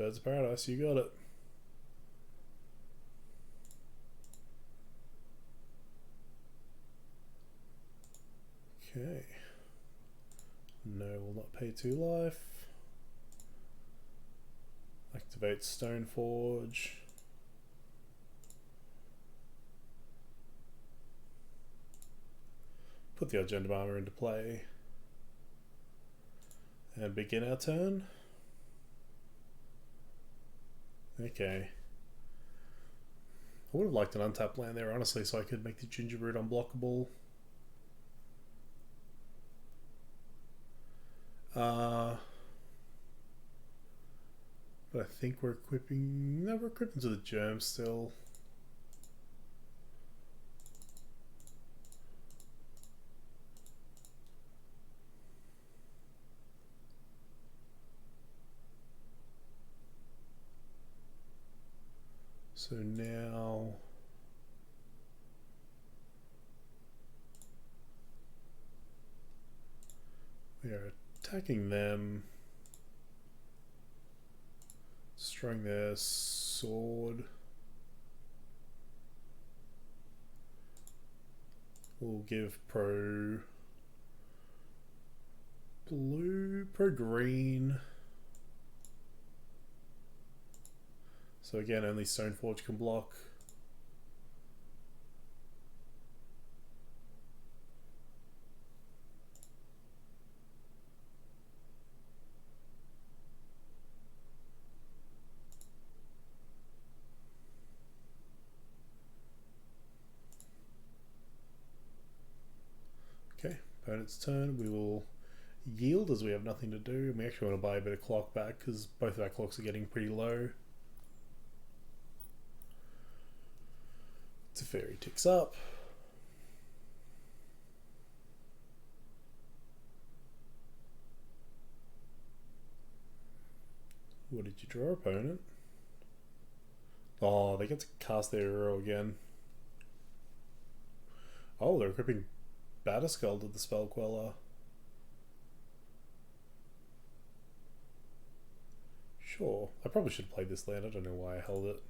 Birds of Paradise, you got it. Okay. No, will not pay 2 life. Activate Stoneforge. Put the Agenda Armor into play. And begin our turn. Okay. I would have liked an untapped land there, honestly, so I could make the Gingerbread unblockable. But I think we're equipping... No, we're equipping to the Germ still. So now... we are attacking them. Destroying their sword. We'll give pro blue, pro green. So again, only Stoneforge can block. Okay, opponent's turn. We will yield as we have nothing to do. We actually want to buy a bit of clock back because both of our clocks are getting pretty low. Teferi ticks up. What did you draw, opponent? Oh, they get to cast their hero again. Oh, they're equipping Batterskull to the Spell Queller. Sure. I probably should play this land. I don't know why I held it.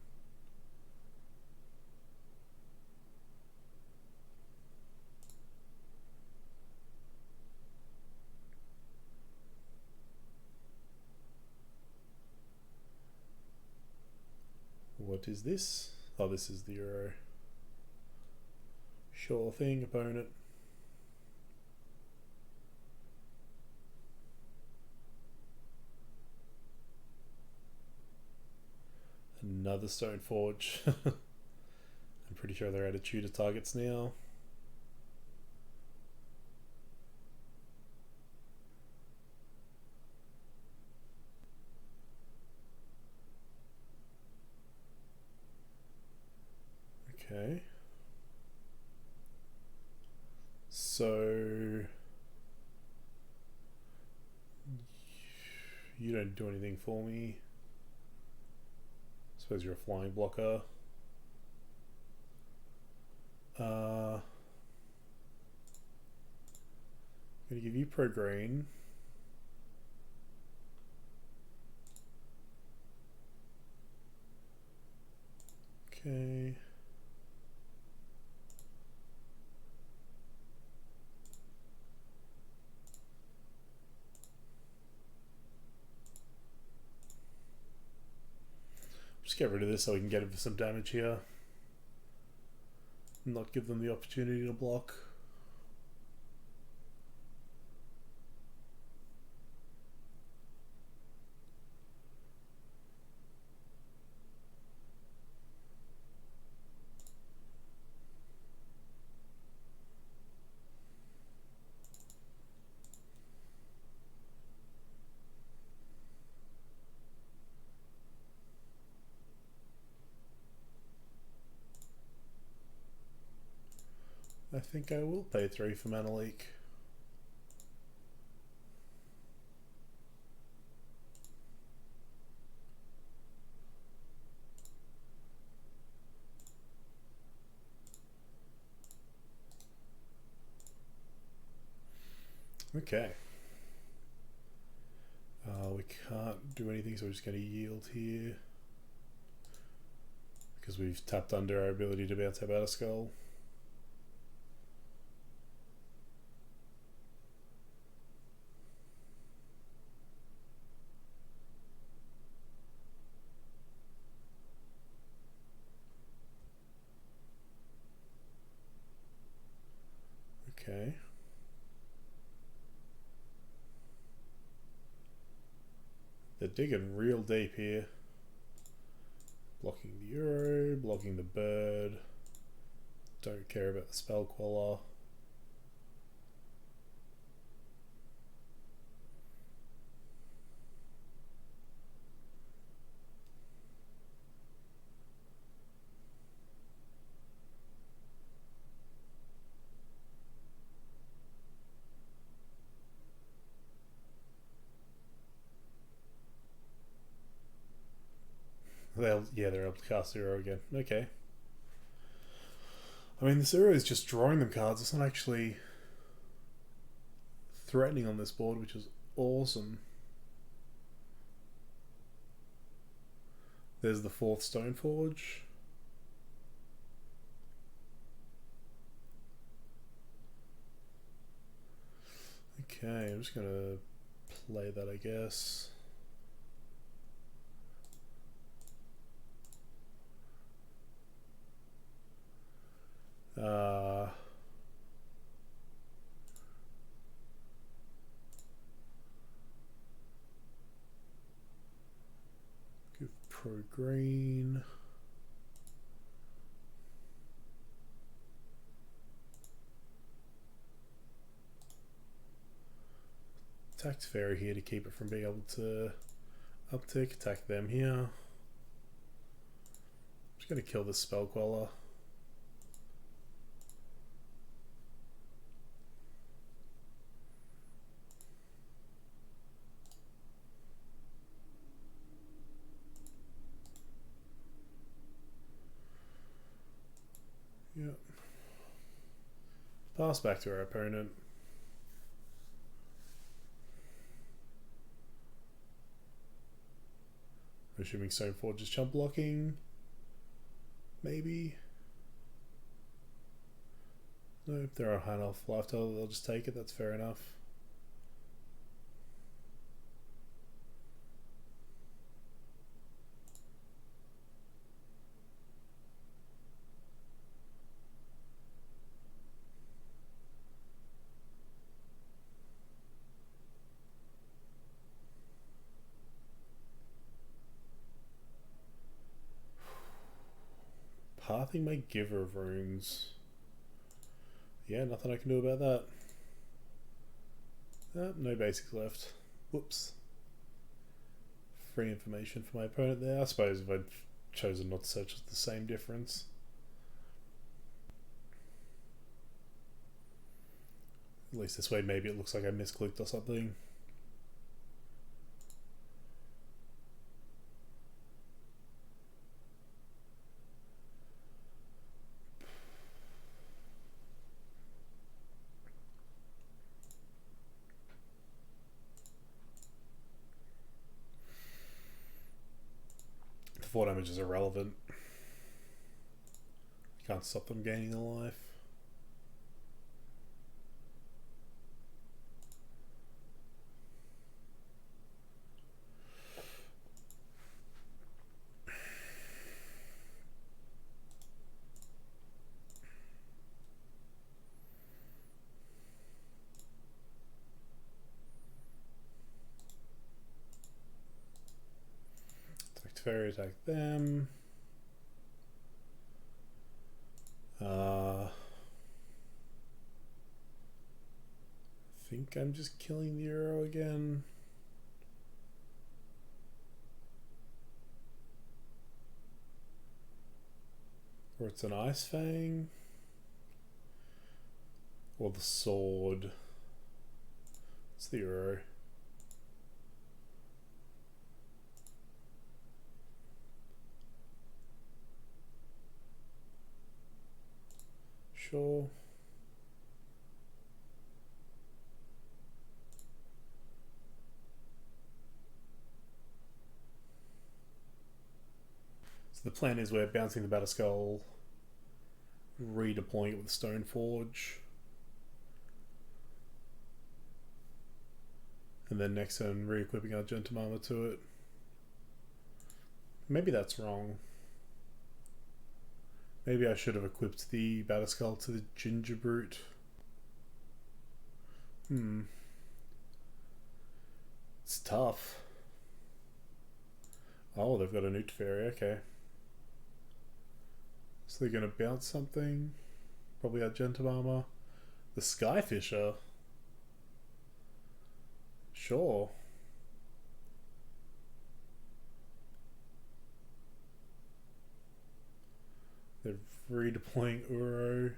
What is this? Oh, this is the hero. Sure thing, opponent. Another Stoneforge. I'm pretty sure they're out of tutor targets now. Okay. So you don't do anything for me. I suppose you're a flying blocker. I'm gonna give you pro green. Okay. Just get rid of this so we can get some damage here. Not give them the opportunity to block. I think I will pay 3 for Mana Leak. Okay. We can't do anything, so we're just going to yield here. Because we've tapped under our ability to bounce out a skull. Okay. They're digging real deep here. Blocking the Euro, blocking the bird. Don't care about the spell queller. They're able to cast Zero again. Okay. I mean, the Zero is just drawing them cards. It's not actually threatening on this board, which is awesome. There's the 4th Stoneforge. Okay, I'm just going to play that, I guess. Give pro green. Attacked Fairy here to keep it from being able to uptick. Attack them here. Just going to kill this spell queller. Yep. Pass back to our opponent. I'm assuming Stoneforge is chump blocking. Maybe. No, if they're on high enough lifetime, they'll just take it. That's fair enough. Pathing my Giver of Runes. Yeah, nothing I can do about that. No basics left. Whoops. Free information for my opponent there. I suppose if I'd chosen not to search, it's the same difference. At least this way maybe it looks like I misclicked or something. The 4 damage is irrelevant. You can't stop them gaining a life. Fairy attack them. I think I'm just killing the Euro again. Or it's an Ice Fang. Or the sword. It's the Euro. Sure. So the plan is we're bouncing the Battle Skull, redeploying it with Stoneforge, and then next turn re-equipping our Argentum Armor to it. Maybe that's wrong. Maybe I should have equipped the Battle Skull to the Ginger Brute. It's tough. Oh, they've got a Newt Fairy, okay. So they're going to bounce something. Probably Argentum Armor. The Skyfisher. Sure. They're redeploying Uro.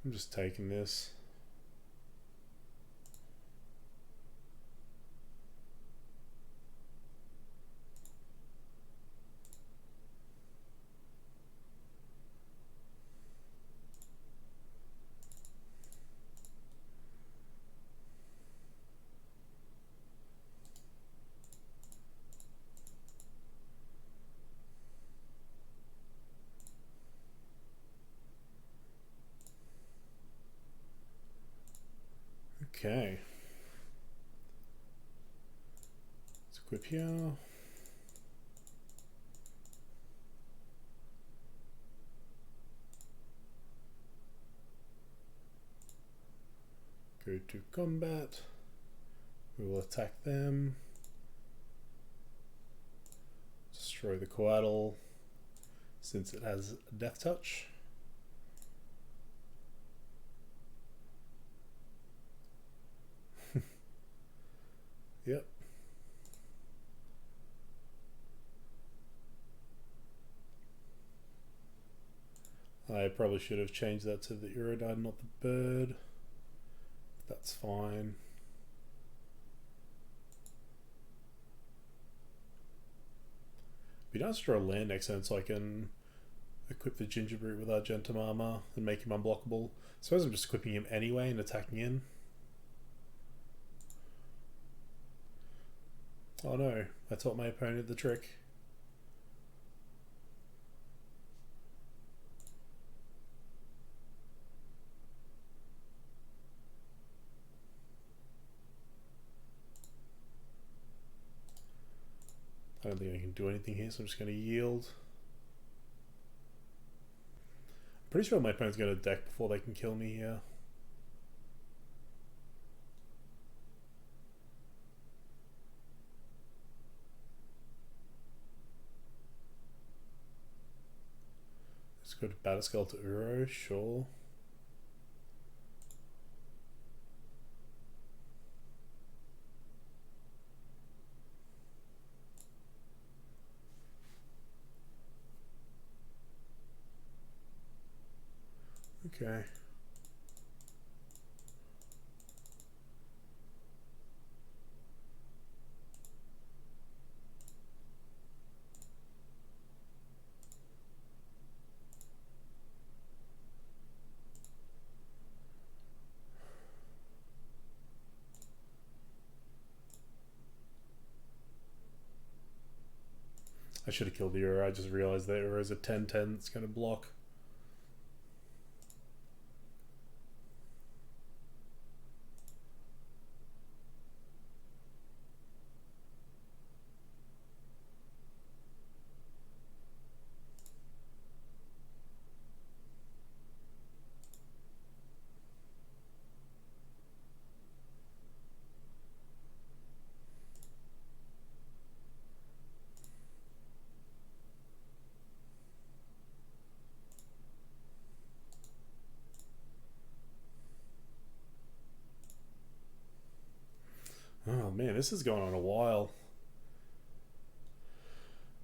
I'm just taking this. Okay. Let's equip here. Go to combat. We will attack them. Destroy the coatl since it has a death touch. Yep. I probably should have changed that to the Urodine, not the bird. That's fine. Be nice to draw a land next turn so I can equip the Ginger Brute with Argentum Armor and make him unblockable. I suppose I'm just equipping him anyway and attacking in. Oh no, I taught my opponent the trick. I don't think I can do anything here, so I'm just going to yield. I'm pretty sure my opponent's going to deck before they can kill me here. Let's go to Battle Skull to Uro, sure. Okay. I should have killed the Uro. I just realized that Uro is a 10-10 that's going to block. Oh man, this is going on a while.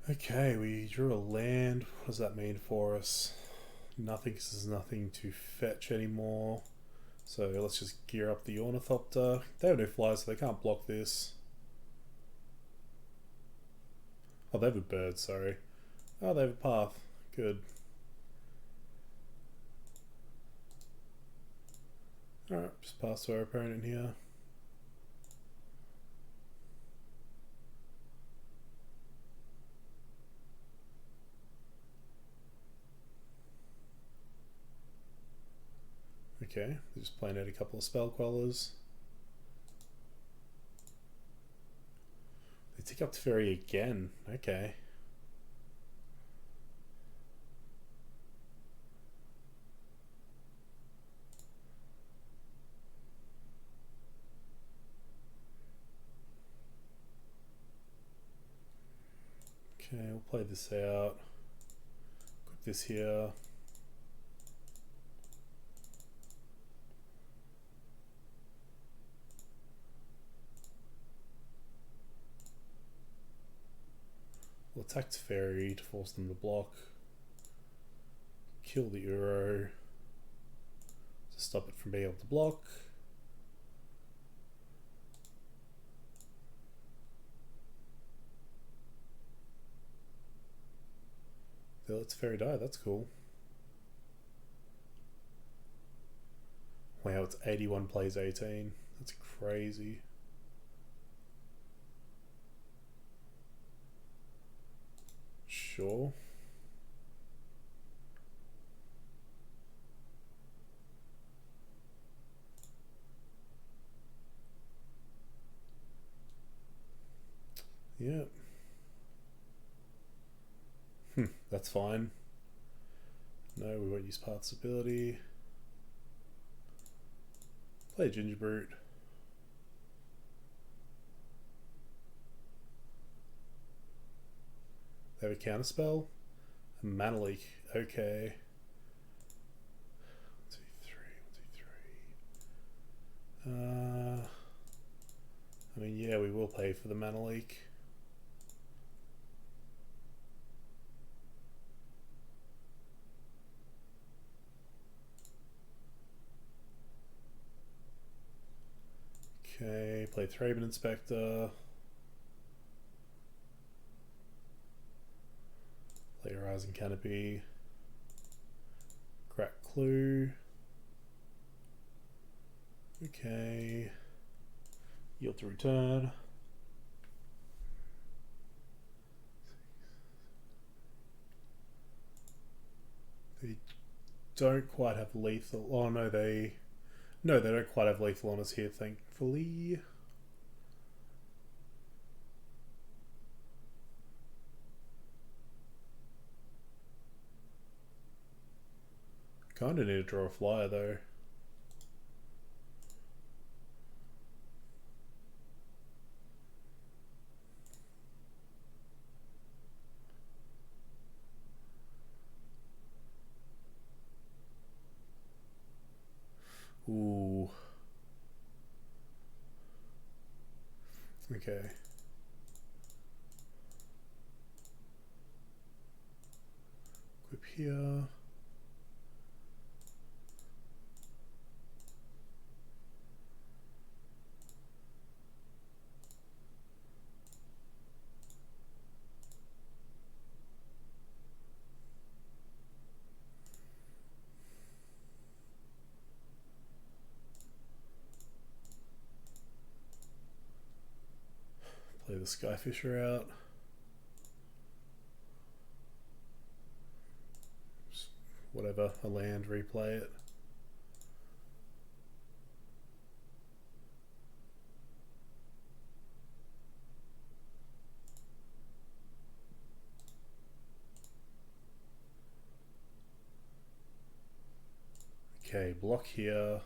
Okay, we drew a land. What does that mean for us? Nothing, because there's nothing to fetch anymore. So let's just gear up the Ornithopter. They have no flies, so they can't block this. Oh, they have a bird, sorry. Oh, they have a path. Good. Alright, just pass to our opponent here. Okay, they're just playing out a couple of spell quellers. They tick up to Fairy again. Okay. Okay, we'll play this out. Put this here. We'll attack Fairy to force them to block. Kill the Uro to stop it from being able to block. They let Fairy die, that's cool. Wow, it's 81 plays 18. That's crazy. Sure. Yep. That's fine. No, we won't use Path's ability. Play Ginger Brute. They have a counterspell? A Mana Leak. Okay. 1, 2, 3, 1, 2, 3. I mean, yeah, we will pay for the Mana Leak. Okay, play Thraben Inspector. Play Horizon Canopy. Crack Clue. Okay. Yield to return. They don't quite have lethal. Oh no, they don't quite have lethal on us here, thankfully. Kinda need to draw a flyer though. Ooh. Okay. Equip here. Play the Skyfisher out. Just whatever, a land, replay it. Okay, block here.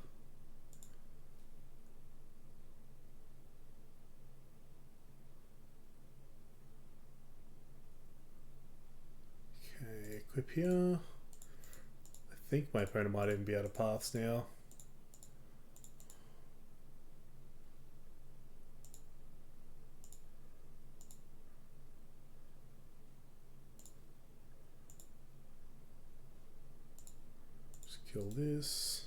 Okay, equip here. I think my opponent might even be out of paths now. Just kill this.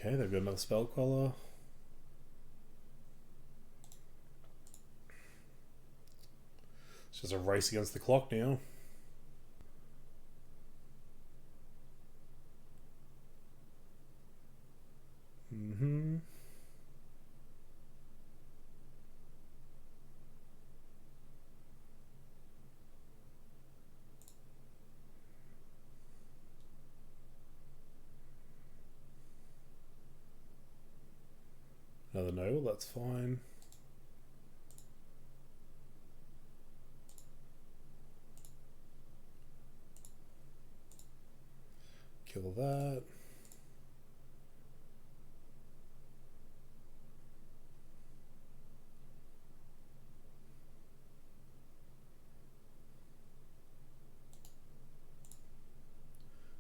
Okay, they've got another spell queller. It's just a race against the clock now. Another no, that's fine. Kill that.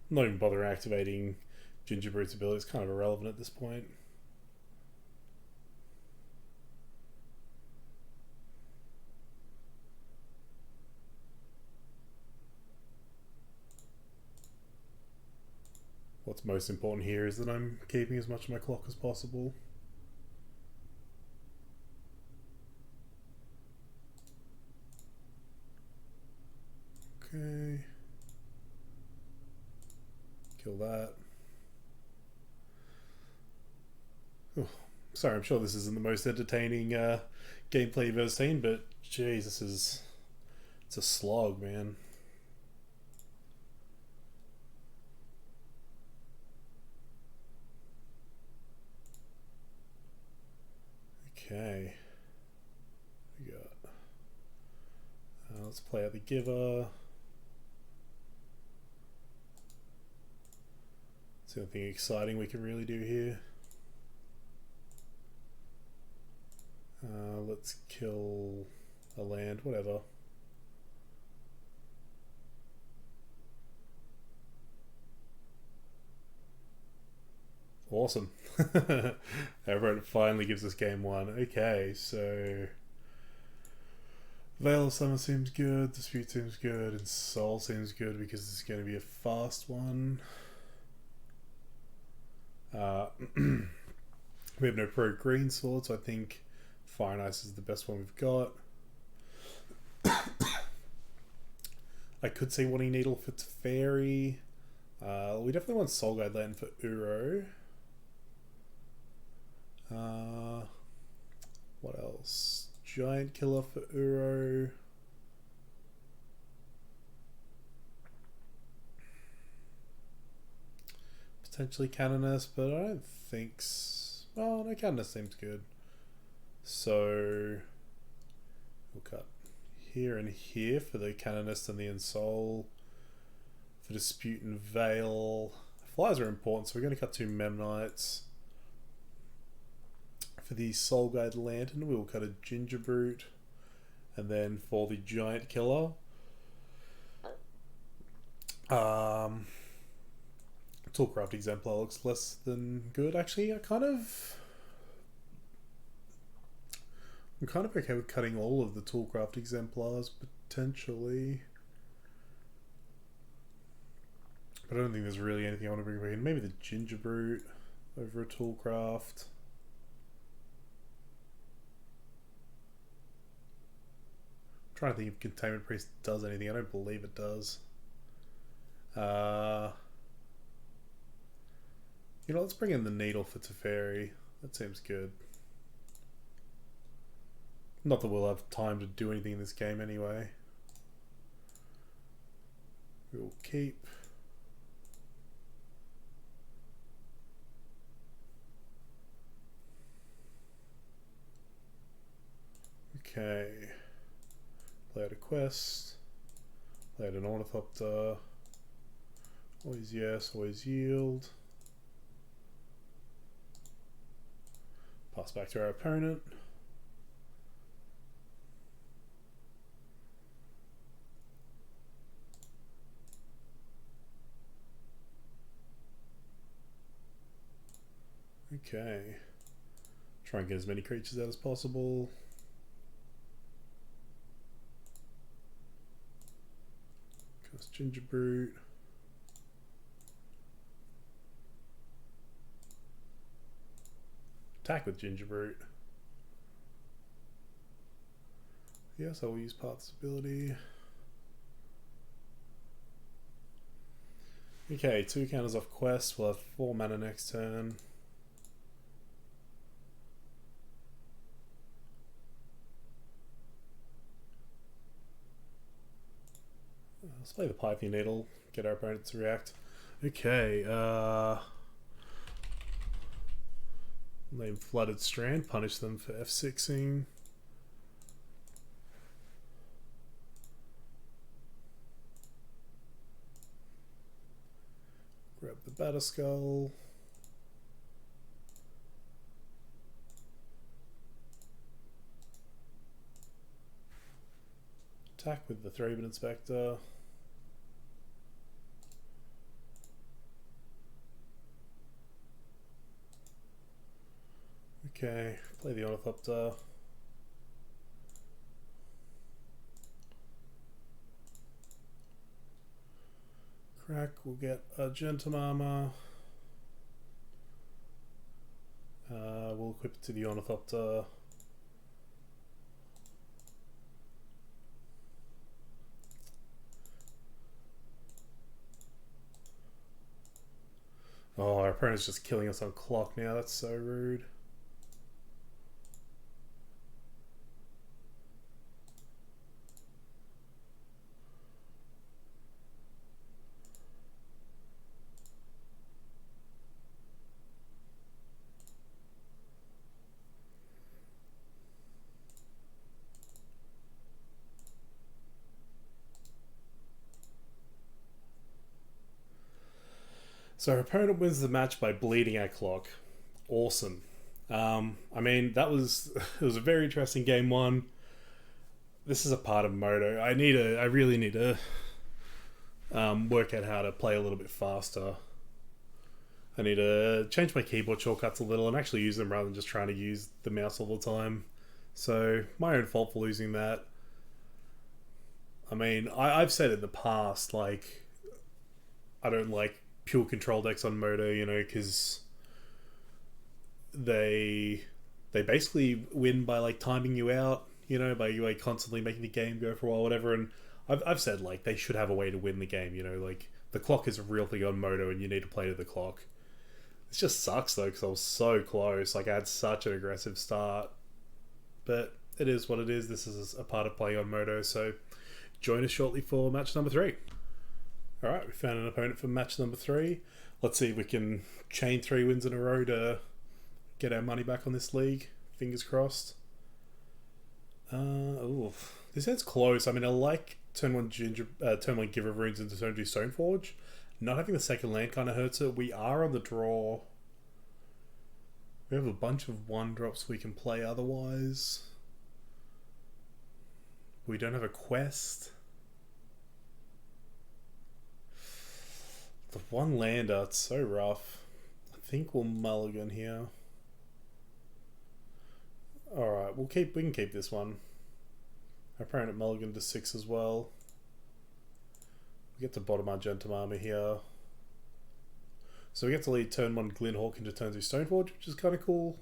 Not even bother activating Gingerbread's ability. It's kind of irrelevant at this point. What's most important here is that I'm keeping as much of my clock as possible. Okay. Kill that. Oh, sorry, I'm sure this isn't the most entertaining gameplay you've ever seen, but geez, it's a slog, man. Okay. We got. Let's play out the giver. It's the only thing exciting we can really do here. Let's kill a land, whatever. Awesome. Everyone finally gives this game one. Okay, so Veil of Summer seems good, Dispute seems good, and Soul seems good because it's going to be a fast one. We have no pro green sword, so I think Fire and Ice is the best one we've got. I could say wanting Needle for Teferi. We definitely want Soul Guide Land for Uro. What else? Giant Killer for Uro. Potentially Canoness, but I don't think oh, no, Canoness seems good. So we'll cut here and here for the Canonist and the Ensoul. For Dispute and Veil. Flyers are important, so we're going to cut 2 Memnites. For the Soul Guide Lantern, we'll cut a Gingerbrute. And then for the Giant Killer, Toolcraft Exemplar looks less than good. Actually, I'm kind of okay with cutting all of the Toolcraft Exemplars, potentially. But I don't think there's really anything I want to bring back in. Maybe the Gingerbrute over a Toolcraft. I'm trying to think if Containment Priest does anything. I don't believe it does. You know, let's bring in the Needle for Teferi. That seems good. Not that we'll have time to do anything in this game anyway. We'll keep. Okay. Play out a quest. Play out an Ornithopter. Always yes, always yield. Pass back to our opponent. Okay. Try and get as many creatures out as possible. Cast Gingerbrute. Attack with Ginger Brute. Yes, I will use Path's ability. Okay, 2 counters off quest. We'll have 4 mana next turn. Let's play the Piping Needle, get our opponent to react. Okay, name Flooded Strand, punish them for F6ing. Grab the Batterskull. Attack with the Thraben Inspector. Okay, play the Ornithopter. Crack, we'll get Argentum Armor. We'll equip it to the Ornithopter. Oh, our opponent's just killing us on clock now, that's so rude. So our opponent wins the match by bleeding our clock. Awesome. I mean, it was a very interesting game one. This is a part of Moto. I really need to work out how to play a little bit faster. I need to change my keyboard shortcuts a little and actually use them rather than just trying to use the mouse all the time. So, my own fault for losing that. I mean, I've said in the past, like, I don't like pure control decks on Moto, you know, because they basically win by like timing you out, you know, by you like constantly making the game go for a while, whatever. And I've said like they should have a way to win the game, you know, like the clock is a real thing on Moto and you need to play to the clock. It just sucks though because I was so close. Like I had such an aggressive start, but it is what it is. This is a part of playing on Moto. So join us shortly for match number 3. Alright, we found an opponent for match number 3. Let's see if we can chain 3 wins in a row to get our money back on this league. Fingers crossed. This head's close. I mean, I like turn 1 Giver of Runes into turn 2 Stoneforge. Not having the second land kind of hurts it. We are on the draw. We have a bunch of 1-drops we can play otherwise. We don't have a quest. The 1 lander, it's so rough. I think we'll mulligan here. Alright, we can keep this one. Our opponent mulligan to 6 as well. We get to bottom Argentum Armor here. So we get to lead turn 1 Glinhawk into turn 2 Stoneforge, which is kind of cool.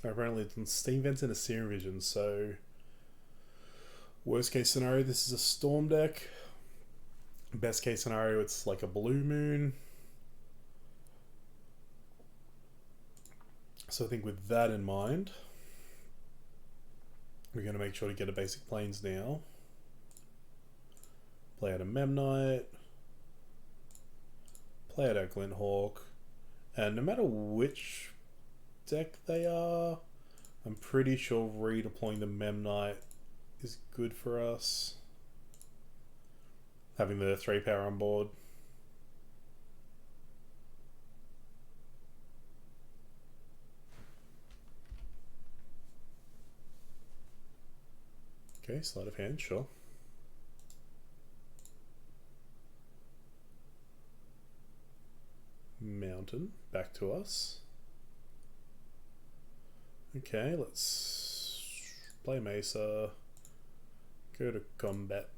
Apparently it's on Steam Vents and a Serum Vision, so worst case scenario, this is a Storm deck. Best case scenario, it's like a Blue Moon. So I think with that in mind, we're going to make sure to get a basic Plains now. Play out a Memnite. Play out our Glinhawk. And no matter which deck they are, I'm pretty sure redeploying the Memnite is good for us. Having the 3 power on board. Okay, sleight of hand, sure. Mountain, back to us. Okay, let's play Mesa. Go to combat.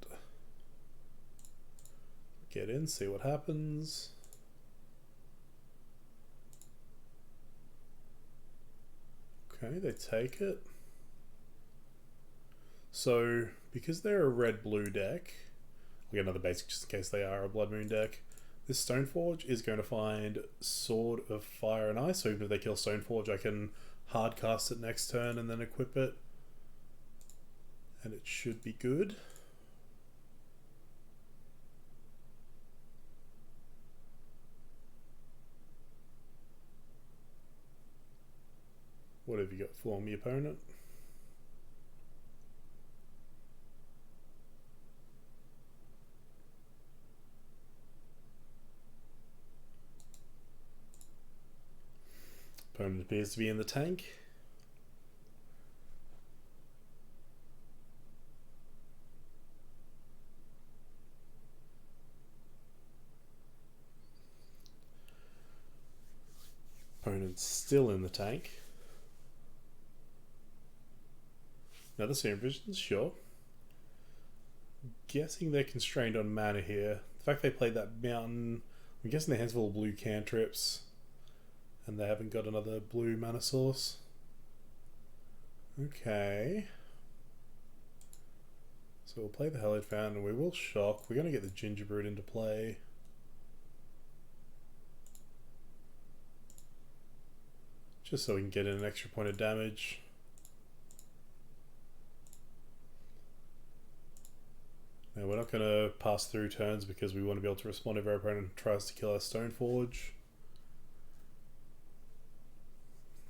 Get in, see what happens. Okay, they take it. So, because they're a red-blue deck, I'll get another basic just in case they are a Blood Moon deck. This Stoneforge is going to find Sword of Fire and Ice, so even if they kill Stoneforge, I can hard cast it next turn and then equip it. And it should be good. What have you got for me, opponent? Opponent appears to be in the tank. Opponent's still in the tank. Another Serum Visions, sure. Guessing they're constrained on mana here. The fact they played that mountain, I'm guessing their hands full of blue cantrips, and they haven't got another blue mana source. Okay. So we'll play the Hallowed Fountain, and we will shock. We're going to get the Gingerbread into play. Just so we can get in an extra point of damage. Now we're not going to pass through turns because we want to be able to respond if our opponent tries to kill our Stoneforge.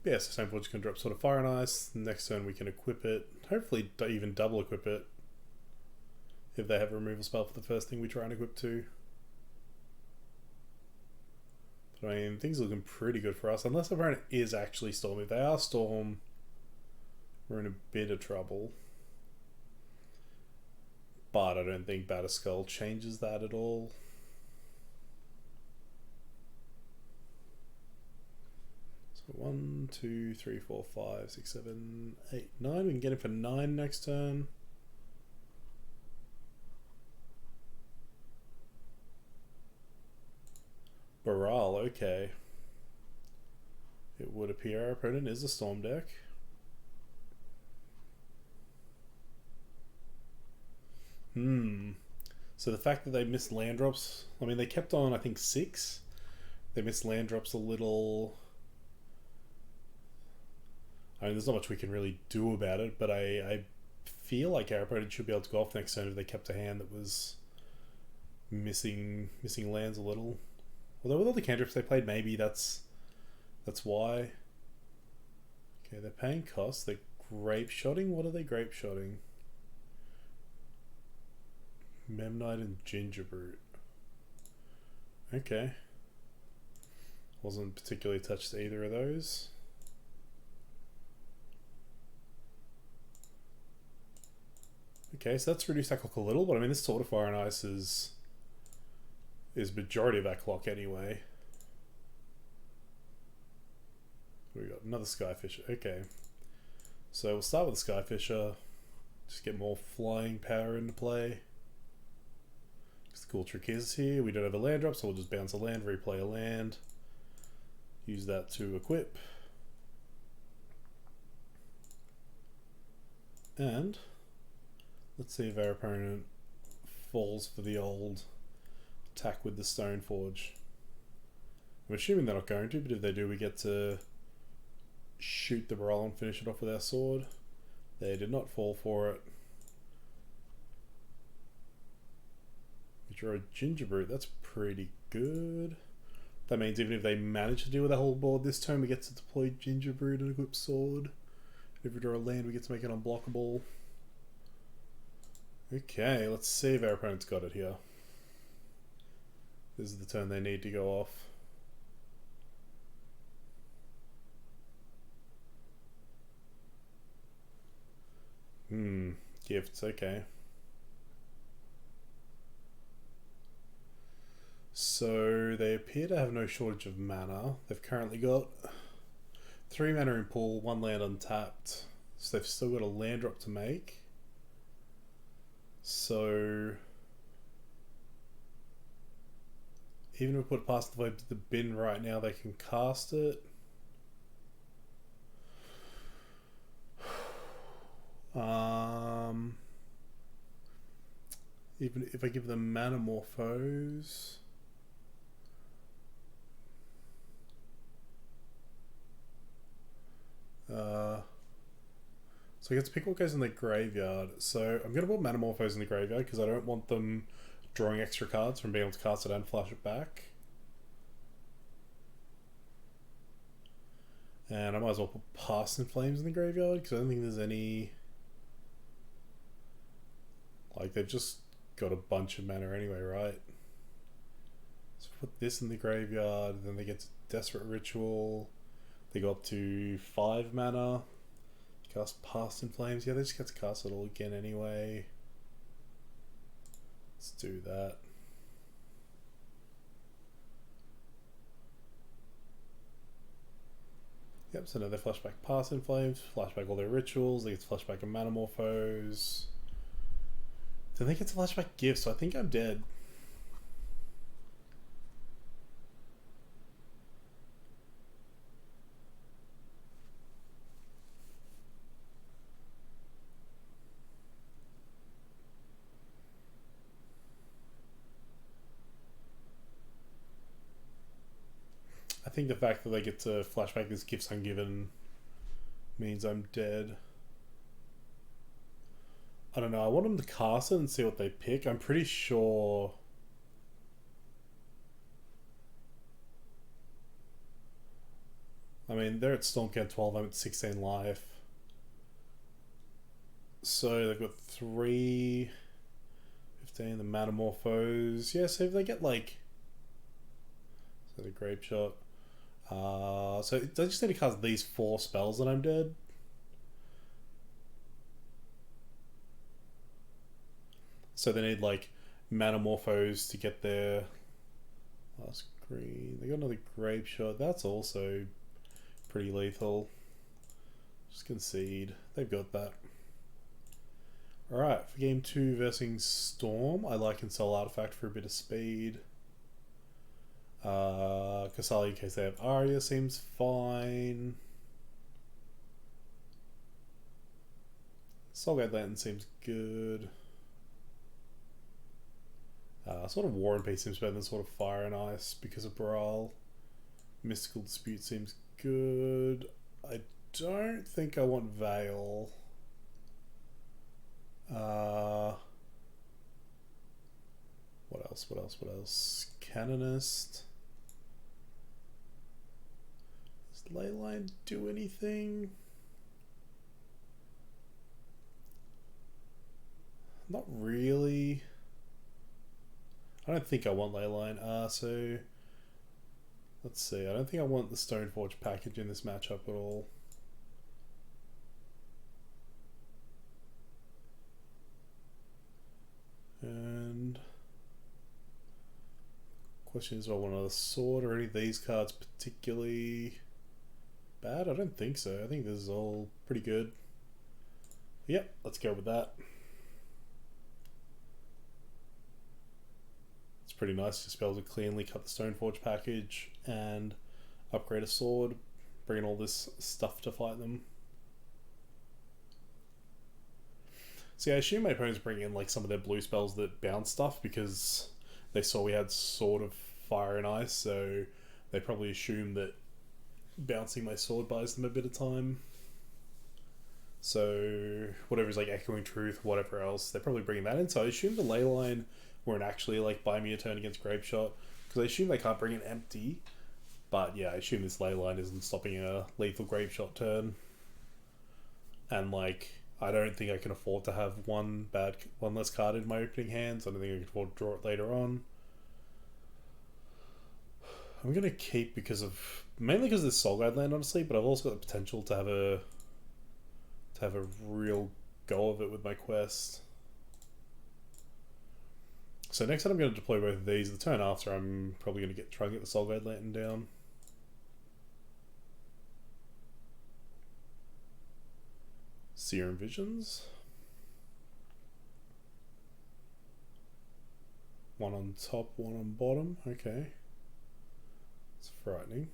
Yeah, so Stoneforge can drop Sword of Fire and Ice. Next turn we can equip it. Hopefully even double equip it. If they have a removal spell for the first thing we try and equip to. But I mean, things are looking pretty good for us. Unless our opponent is actually Storm. If they are Storm, we're in a bit of trouble. But I don't think Batterskull changes that at all. So 1, 2, 3, 4, 5, 6, 7, 8, 9. We can get him for 9 next turn. Baral, okay. It would appear our opponent is a Storm deck. So the fact that they missed land drops, I mean, they kept on, I think, 6. They missed land drops a little. I mean, there's not much we can really do about it, but I feel like our opponent should be able to go off next turn if they kept a hand that was missing lands a little. Although with all the cantrips they played, maybe that's why. Okay, they're paying costs. They're grape shotting. What are they grape shotting? Memnite and Gingerbread. Okay. Wasn't particularly attached to either of those. Okay, so that's reduced our clock a little, but I mean this Sword of Fire and Ice is majority of our clock anyway. We got another Skyfisher. Okay. So we'll start with the Skyfisher. Just get more flying power into play. The cool trick is here, we don't have a land drop, so we'll just bounce a land, replay a land. Use that to equip. And let's see if our opponent falls for the old attack with the Stoneforge. I'm assuming they're not going to, but if they do, we get to shoot the Baral and finish it off with our sword. They did not fall for it. We draw a Gingerbread, that's pretty good. That means even if they manage to deal with the whole board this turn, we get to deploy Gingerbread and equip sword. If we draw a land, we get to make it unblockable. Okay, let's see if our opponent's got it here. This is the turn they need to go off. Gifts, okay. So they appear to have no shortage of mana. They've currently got 3 mana in pool, 1 land untapped. So they've still got a land drop to make. So even if we put past the vibe to the bin right now, they can cast it. Even if I give them Manamorphose. So I get to pick what goes in the graveyard. So I'm going to put Manamorphose in the graveyard because I don't want them drawing extra cards from being able to cast it and flash it back. And I might as well put Past in Flames in the graveyard because I don't think there's any... Like, they've just got a bunch of mana anyway, right? So put this in the graveyard, then they get to Desperate Ritual. They go up to 5 mana. Cast Past in Flames. Yeah, they just get to cast it all again anyway. Let's do that. Yep, so now they flash back Past in Flames, flash back all their rituals, they get to flash back a Manamorphose. Then they get to flash back Gifts, so I think I'm dead. I think the fact that they get to flashback this Gifts Ungiven means I'm dead. I don't know, I want them to cast it and see what they pick. I'm pretty sure... I mean, they're at Stormcast 12, I'm at 16 life. So they've got 3... 15, the Manamorphose. Yeah, so if they get like... So the Grape Shot. So I just need to cast these 4 spells and I'm dead. So they need like Manamorphose to get their last green. They got another Grape Shot. That's also pretty lethal. Just concede. They've got that. Alright, for game 2 versus Storm, I like and sell Artifact for a bit of speed. Kasali in case they have Arya seems fine. Soulgate Lantern seems good. Sort of War and Peace seems better than sort of Fire and Ice because of Baral. Mystical Dispute seems good. I don't think I want Veil. What else? What else? What else? Canonist. Does Leyline do anything? Not really. I don't think I want Leyline. So let's see. I don't think I want the Stoneforge package in this matchup at all. And question is, do I want another sword or any of these cards particularly bad? I don't think so. I think this is all pretty good. Yep, let's go with that. It's pretty nice to be able to cleanly cut the Stoneforge package and upgrade a sword, bring in all this stuff to fight them. See, I assume my opponents bring in like some of their blue spells that bounce stuff because they saw we had Sword of Fire and Ice, so they probably assume that bouncing my sword buys them a bit of time. So whatever's like Echoing Truth, whatever else, they're probably bringing that in. So I assume the Leyline weren't actually like buy me a turn against Grape Shot because I assume they can't bring in empty. But yeah, I assume this Leyline isn't stopping a lethal Grape Shot turn. And like, I don't think I can afford to have one less card in my opening hands. I don't think I can afford to draw it later on. I'm gonna keep mainly because of this Soulguide land, honestly, but I've also got the potential to have a real go of it with my quest. So next time I'm going to deploy both of these. The turn after, I'm probably going to try and get the Soulguide Lantern down. Serum Visions. One on top, one on bottom. Okay. It's frightening.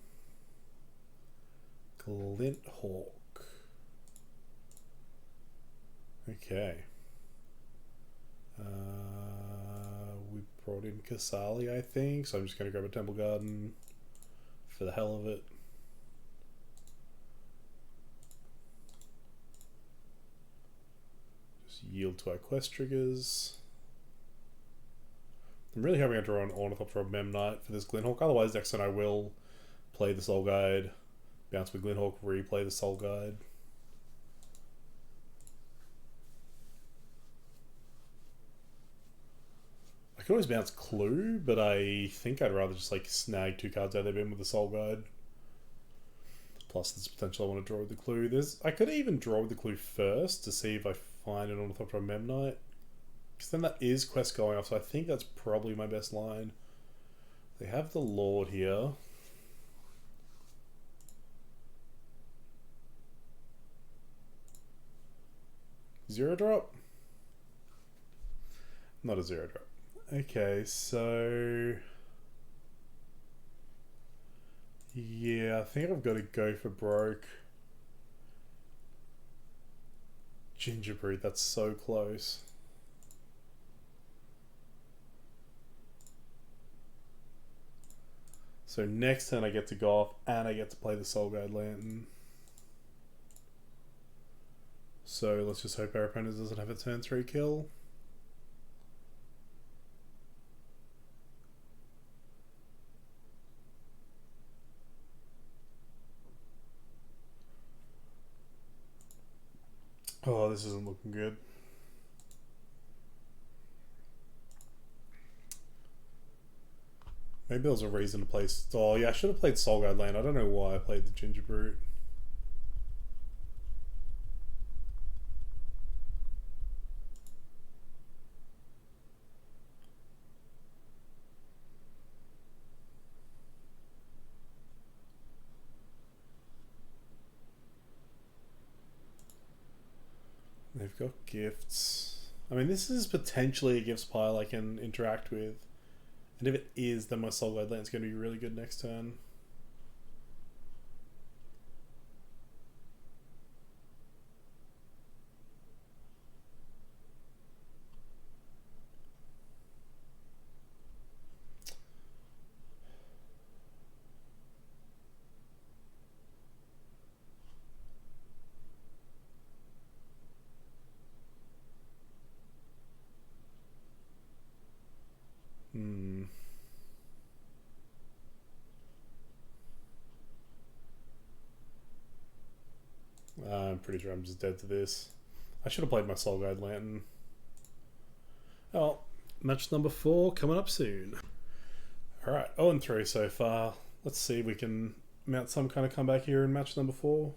Glint Hawk. Okay. brought in Kasali, I think. So I'm just going to grab a Temple Garden for the hell of it. Just yield to our quest triggers. I'm really hoping I draw an Ornithopter or Memnite for this Glinthawk. Otherwise, next turn I will play the Soul Guide, bounce with Glinthawk, replay the Soul Guide. I could always bounce Clue, but I think I'd rather just like snag 2 cards out of their bin with the Soul Guide. Plus there's potential I want to draw with the Clue. I could even draw with the Clue first to see if I find an Ornithopter or Memnite. Because then that is quest going off, so I think that's probably my best line. They have the Lord here. Zero drop? Not a zero drop. Okay, so... yeah, I think I've got to go for broke. Gingerbread, that's so close. So next turn I get to go off and I get to play the Soul Guide Lantern. So let's just hope our opponent doesn't have a turn 3 kill. Oh, this isn't looking good. Maybe there was a reason to play... oh yeah, I should have played Soul Guide Land. I don't know why I played the Gingerbread. They've got gifts. I mean, this is potentially a gifts pile I can interact with. And if it is, then my Soul Guide Land's going to be really good next turn. I'm pretty sure I'm just dead to this. I should have played my Soul Guide Lantern. Oh, match number 4 coming up soon. Alright, 0-3 so far. Let's see if we can mount some kind of comeback here in match number 4.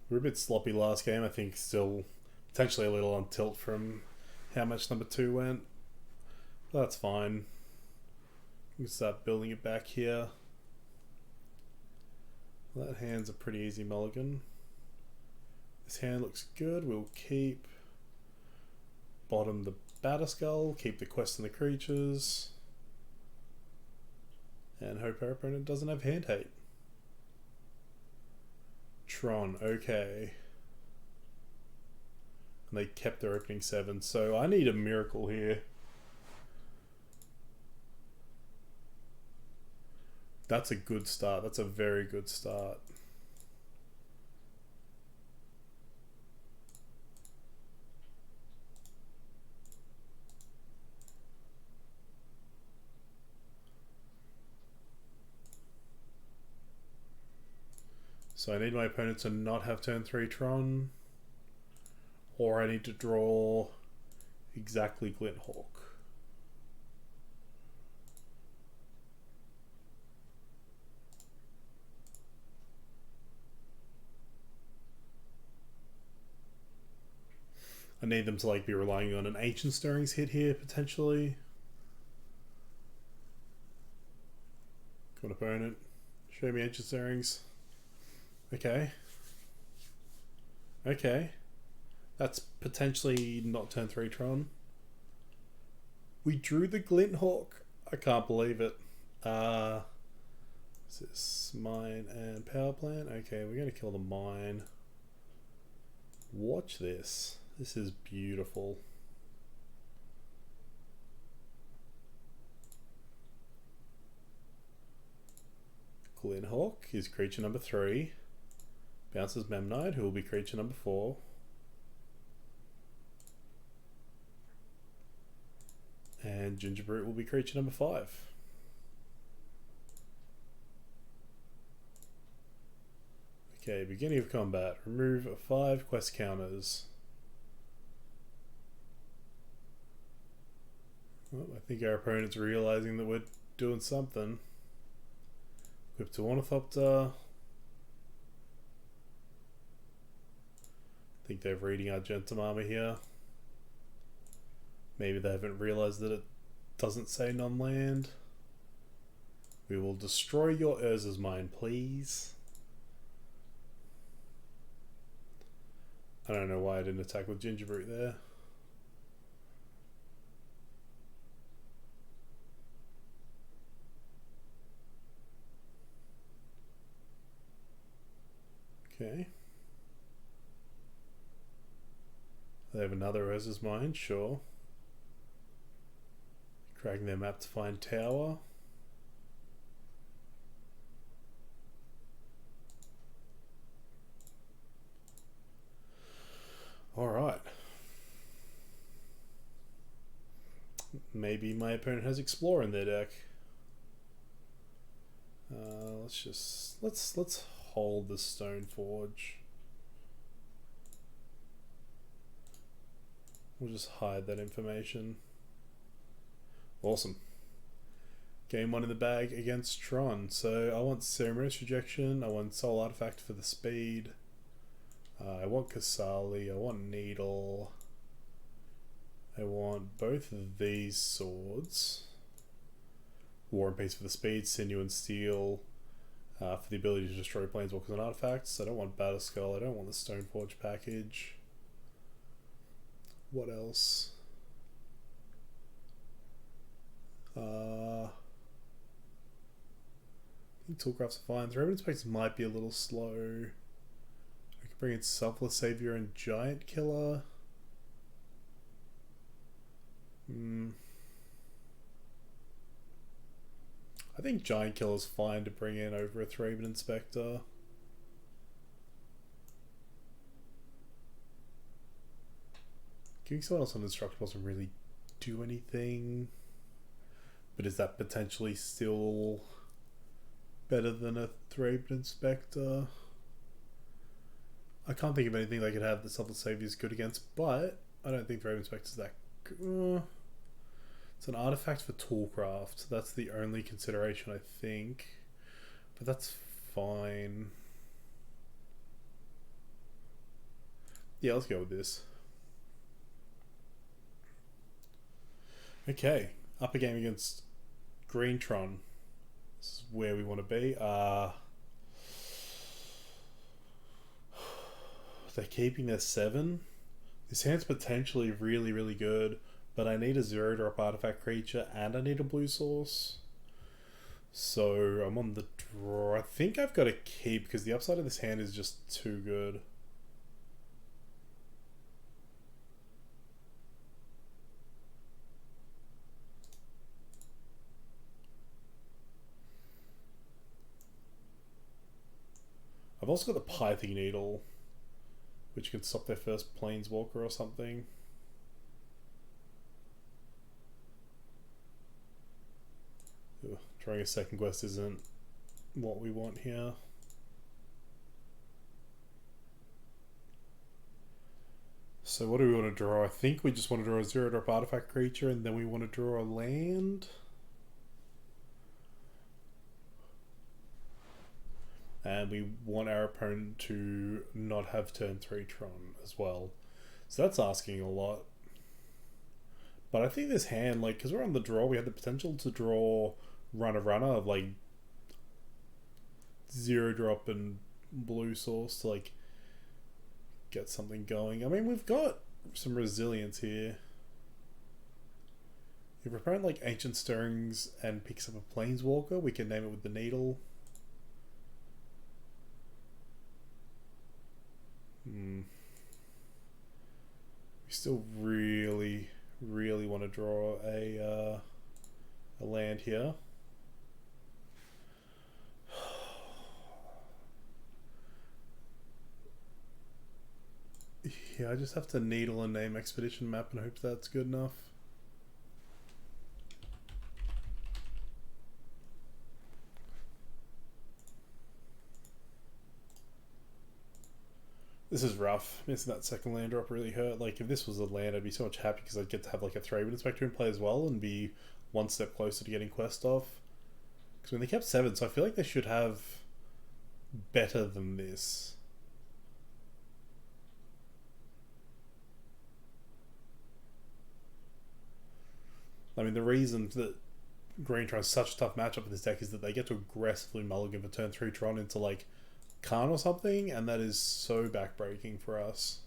We were a bit sloppy last game. I think still potentially a little on tilt from how match number 2 went. But that's fine. We can start building it back here. That hand's a pretty easy mulligan. This hand looks good. We'll keep bottom the Batterskull, keep the quest and the creatures, and hope our opponent doesn't have hand hate. Tron, okay. And they kept their opening 7, so I need a miracle here. That's a good start. That's a very good start. So I need my opponent to not have turn 3 Tron, or I need to draw exactly Glinthawk. I need them to like be relying on an Ancient Stirrings hit here potentially. Come on, opponent. Show me Ancient Stirrings. Okay. Okay. That's potentially not turn 3 Tron. We drew the Glinthawk. I can't believe it. Is this mine and power plant? Okay, we're going to kill the mine. Watch this. This is beautiful. Glenhawk is creature number 3. Bounces Memnite, who will be creature number 4. And Gingerbrute will be creature number 5. Okay, beginning of combat. Remove 5 quest counters. Well, I think our opponent's realizing that we're doing something. Equip to Ornithopter. I think they're reading our Gentum armor here. Maybe they haven't realized that it doesn't say non-land. We will destroy your Urza's Mine, please. I don't know why I didn't attack with Gingerbrute there. Okay. They have another Urza's Mine, sure. Cracking their map to find tower. Alright. Maybe my opponent has Explorer in their deck. Let's hold the Stoneforge. We'll just hide that information. Awesome. Game 1 in the bag against Tron. So I want Ceremonious Rejection, I want Soul Artifact for the speed, I want Kasali, I want Needle, I want both of these swords. War and Peace for the speed, Sinew and Steel for the ability to destroy planeswalkers and artifacts. I don't want Batterskull, I don't want the Stoneforge package. What else? I think Toolcraft's fine. The Revenant Specs might be a little slow. I could bring in Selfless Savior and Giant Killer. I think Giant Killer's fine to bring in over a Thraben Inspector. Giving someone else an Instructor doesn't really do anything. But is that potentially still better than a Thraben Inspector? I can't think of anything they could have that Selfless Savior is good against, but I don't think Thraben Inspector's that good. It's an artifact for Toolcraft. That's the only consideration, I think. But that's fine. Yeah, let's go with this. Okay, up a game against Green Tron. This is where we want to be. They're keeping their 7. This hand's potentially really, really good, but I need a 0-drop artifact creature and I need a blue source. So I'm on the draw. I think I've got to keep because the upside of this hand is just too good. I've also got the Pything Needle, which can stop their first Planeswalker or something. Ugh, drawing a second quest isn't what we want here. So what do we want to draw? I think we just want to draw a 0-drop artifact creature and then we want to draw a land. And we want our opponent to not have turn 3 Tron as well. So that's asking a lot. But I think this hand, like, because we're on the draw, we have the potential to draw runner of, like, 0-drop and blue source to, like, get something going. I mean, we've got some resilience here. If our opponent, like, Ancient Stirrings and picks up a Planeswalker, we can name it with the Needle. Still really, really want to draw a land here. Yeah, I just have to needle a name expedition map and hope that's good enough. This is rough. Missing that second land drop really hurt. Like, if this was a land, I'd be so much happy because I'd get to have like a Thraben Inspector in play as well and be one step closer to getting quest off. Because when they kept 7, so I feel like they should have better than this. I mean, the reason that Green tries such a tough matchup in this deck is that they get to aggressively mulligan for turn 3 Tron into like Khan or something, and that is so backbreaking for us.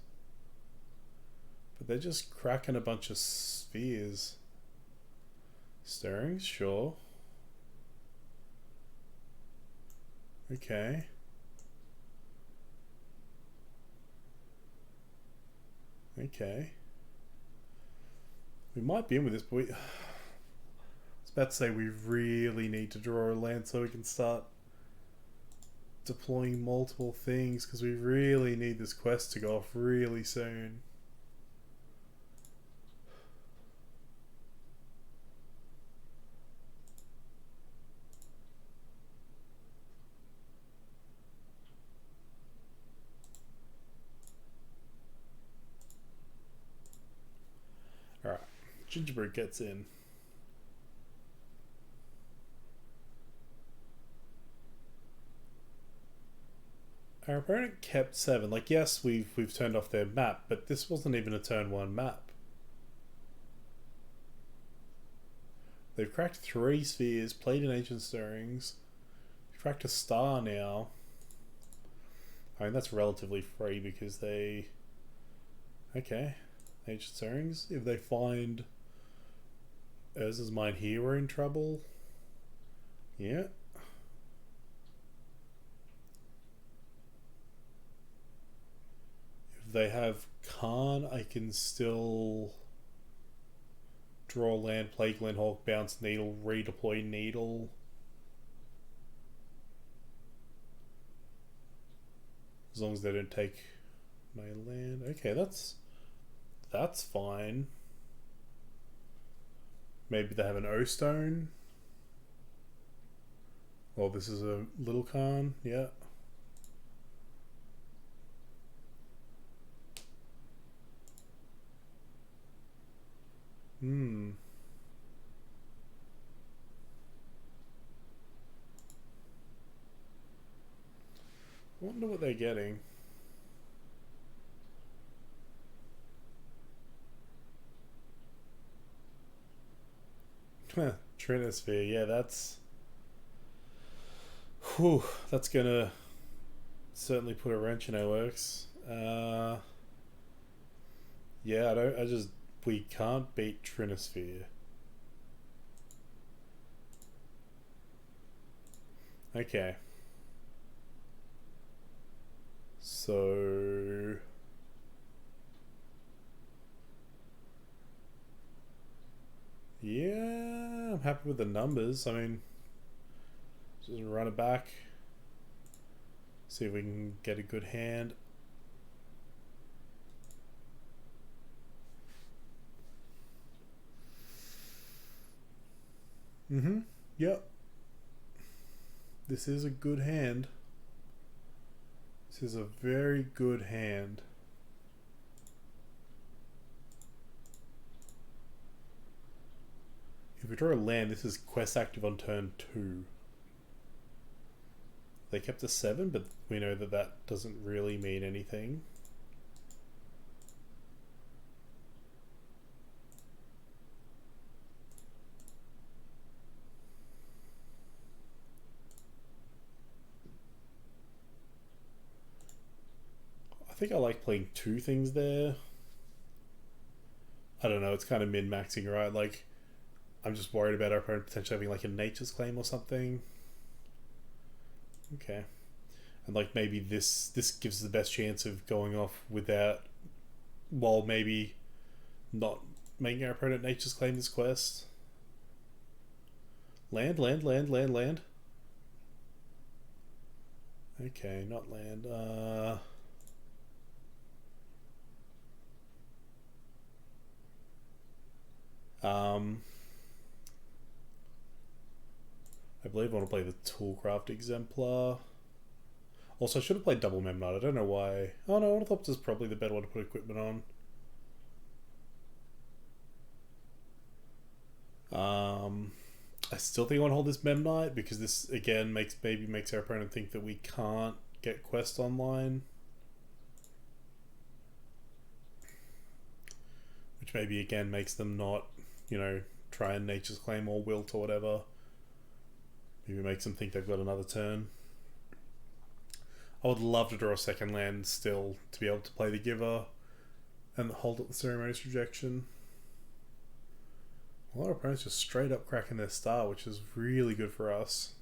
But they're just cracking a bunch of spheres. Stirrings, sure. Okay. Okay. We might be in with this, but I was about to say we really need to draw a land so we can start deploying multiple things, because we really need this quest to go off really soon. Alright, Gingerbread gets in. Our opponent kept 7. Like, yes, we've turned off their map, but this wasn't even a turn 1 map. They've cracked 3 spheres, played in Ancient Stirrings. They've cracked a star now. I mean, that's relatively free because they... Okay. Ancient Stirrings. If they find Urza's Mine here, we're in trouble. Yeah. If they have Khan, I can still draw land, play Glenhawk, bounce Needle, redeploy Needle. As long as they don't take my land. Okay, that's fine. Maybe they have an O-Stone. Well, this is a little Khan, yeah. I wonder what they're getting. Trinisphere, yeah, that's... Whew, that's gonna certainly put a wrench in our works. Yeah, we can't beat Trinisphere. Okay. So... Yeah, I'm happy with the numbers. I mean, just run it back. See if we can get a good hand. Yep. This is a good hand. This is a very good hand. If we draw a land, this is quest active on turn 2. They kept a 7, but we know that that doesn't really mean anything. I think I like playing 2 things there. I don't know, it's kind of min-maxing, right? Like, I'm just worried about our opponent potentially having like a Nature's Claim or something. Okay. And like maybe this gives the best chance of going off without, while maybe not making our opponent Nature's Claim this quest. Land, land, land, land, land. Okay, not land. I believe I want to play the Toolcraft Exemplar. Also, I should have played Double Memnite. I don't know why. Oh no, Ornithopter is probably the better one to put equipment on. I still think I want to hold this Memnite because this again makes our opponent think that we can't get quests online, which maybe again makes them not, you know, try and Nature's Claim or Wilt or whatever. Maybe makes them think they've got another turn. I would love to draw a second land still to be able to play the Giver and hold up the Ceremonious Rejection. A lot of opponents just straight up cracking their star, which is really good for us.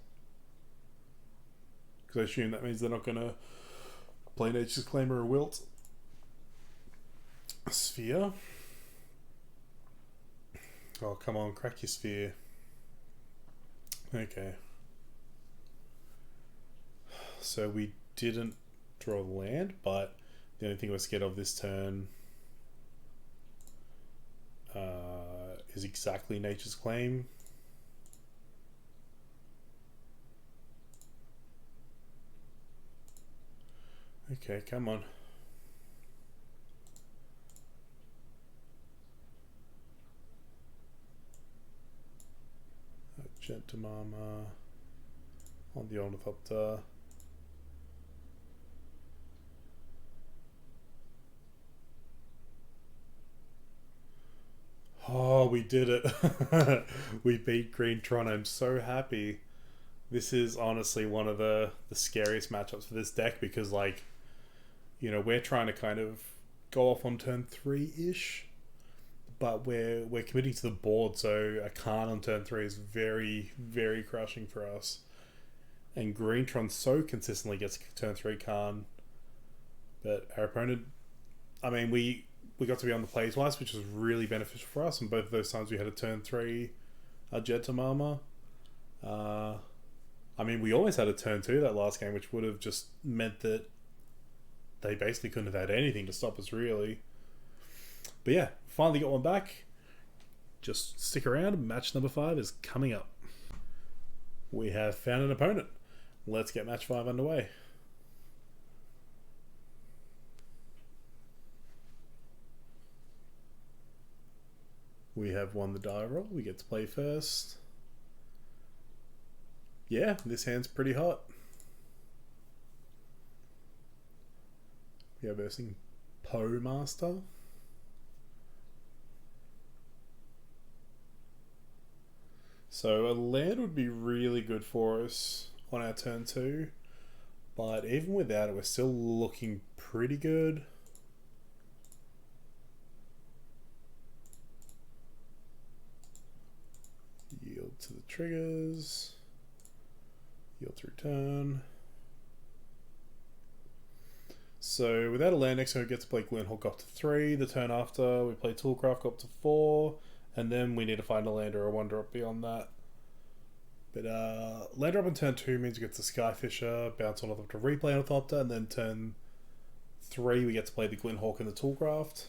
Because I assume that means they're not going to play Nature's Claim or a Wilt. Sphere. Oh, come on, crack your Sphere. Okay. So we didn't draw the land, but the only thing we're scared of this turn is exactly Nature's Claim. Okay, come on. Gentamama on the Ornithopter. Oh, we did it. We beat Green Tron. I'm so happy. This is honestly one of the scariest matchups for this deck because, like, you know, we're trying to kind of go off on turn 3-ish, but we're committing to the board, so a Khan on turn 3 is very, very crushing for us. And Green Tron so consistently gets turn 3 Khan, but our opponent, I mean, we got to be on the play twice, which was really beneficial for us, and both of those times we had a turn 3 Gentamama. I mean, we always had a turn 2 that last game, which would have just meant that they basically couldn't have had anything to stop us, really. But yeah, finally got one back. Just stick around. Match number 5 is coming up. We have found an opponent. Let's get match 5 underway. We have won the die roll. We get to play first. Yeah, this hand's pretty hot. We are versing Poe Master. So a land would be really good for us on our turn 2. But even without it, we're still looking pretty good. Yield to the triggers. Yield to return. So without a land, next turn we get to play Glenhawk up to 3. The turn after, we play Toolcraft go up to 4. And then we need to find a land or a 1-drop beyond that. But land drop on turn 2 means we get to Skyfisher, bounce on to replay Ornithopter, and then turn 3 we get to play the Glenhawk and the Toolcraft.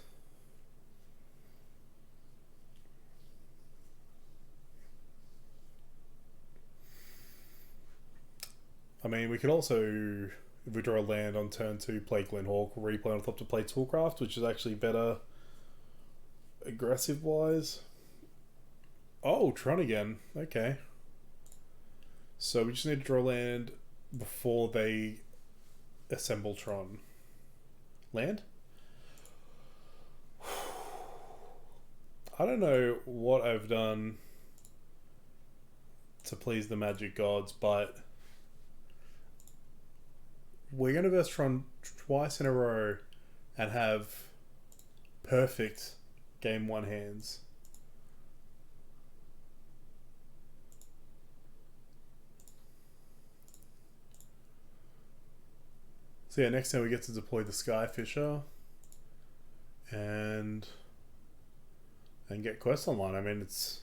I mean, we could also, if we draw a land on turn 2, play Glenhawk, replay Ornithopter, play Toolcraft, which is actually better aggressive-wise. Oh, Tron again. Okay. So we just need to draw land before they assemble Tron. Land? I don't know what I've done to please the magic gods, but we're going to verse Tron twice in a row and have perfect game 1 hands. So yeah, next time we get to deploy the Skyfisher, and and get quests online. I mean, it's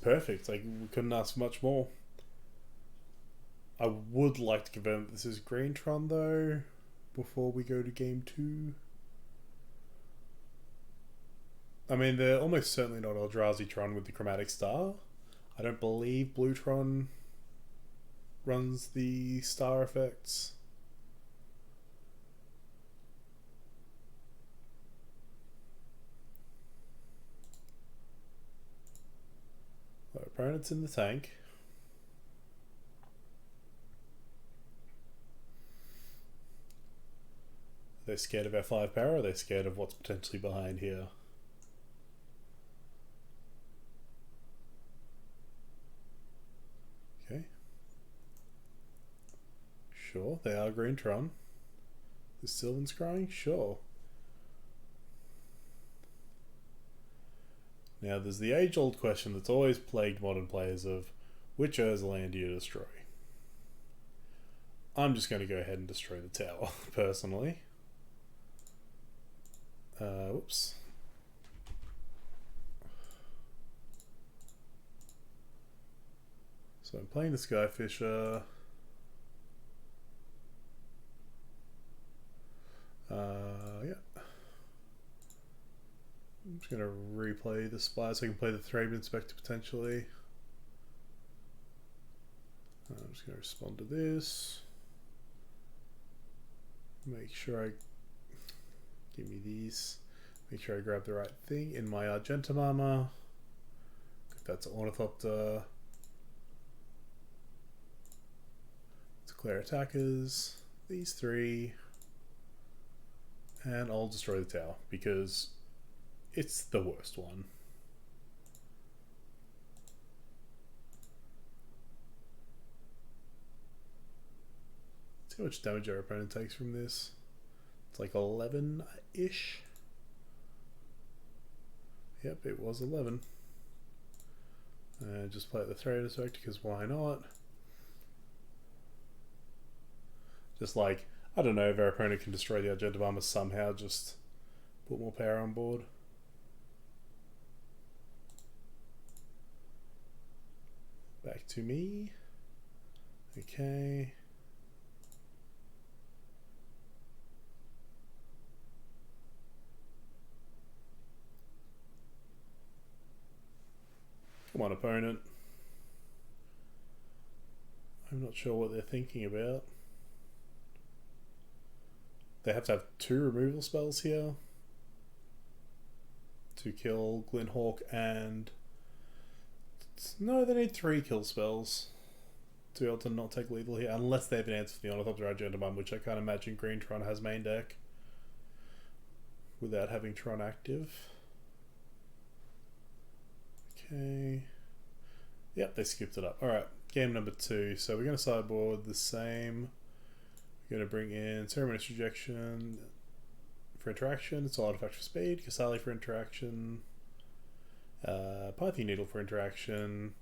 perfect. Like, we couldn't ask for much more. I would like to confirm that this is Greentron though, before we go to game 2. I mean, they're almost certainly not Eldrazi-tron with the chromatic star. I don't believe Bluetron runs the star effects. Our opponent's in the tank. Are they scared of our 5 power, or are they scared of what's potentially behind here? Okay. Sure, they are Greentron. The Sylvan Scrying? Sure. Now, there's the age-old question that's always plagued modern players of which Urza land do you destroy? I'm just going to go ahead and destroy the tower, personally. Whoops. So I'm playing the Skyfisher. Yeah. I'm just going to replay the Spire so I can play the Thraben Inspector potentially. I'm just going to respond to this. Make sure I... Give me these. Make sure I grab the right thing in my Argentum armor. If that's Ornithopter. Declare attackers. These 3. And I'll destroy the tower because it's the worst one. Let's see how much damage our opponent takes from this. It's like 11-ish. Yep, it was 11. Just play the Thraben Inspector because why not? Just like, I don't know if our opponent can destroy the Argentum armor somehow, just put more power on board. Back to me. Okay. Come on, opponent. I'm not sure what they're thinking about. They have to have 2 removal spells here to kill Glinthawk, and no, they need 3 kill spells to be able to not take lethal here, unless they have an answer for the Ornithopter Argentum, which I can't imagine Greentron has main deck without having Tron active. Okay. Yep, they skipped it up. Alright, game number 2. So we're going to sideboard the same. We're going to bring in Ceremonious Rejection for interaction. It's an artifact for speed. Kasali for interaction. Python Needle for interaction.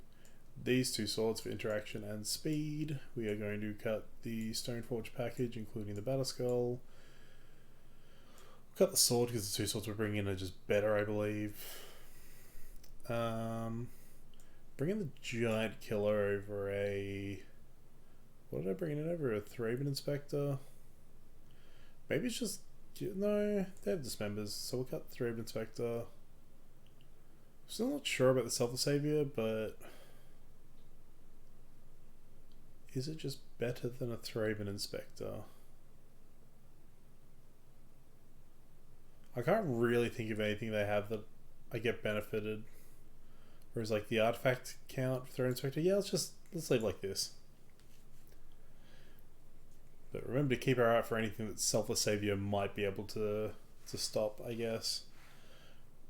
These 2 swords for interaction and speed. We are going to cut the Stoneforge package, including the Battle Skull. Cut the sword because the 2 swords we're bringing in are just better, I believe. Bring in the Giant Killer over a... What did I bring in over? A Thraben Inspector? Maybe it's just... No, they have Dismembers, so we'll cut the Thraben Inspector. Still not sure about the Selfless Savior, but... Is it just better than a Thraben Inspector? I can't really think of anything they have that I get benefited. Whereas like the artifact count for Thraben Inspector, yeah, let's leave it like this. But remember to keep our eye out for anything that Selfless Savior might be able to stop, I guess.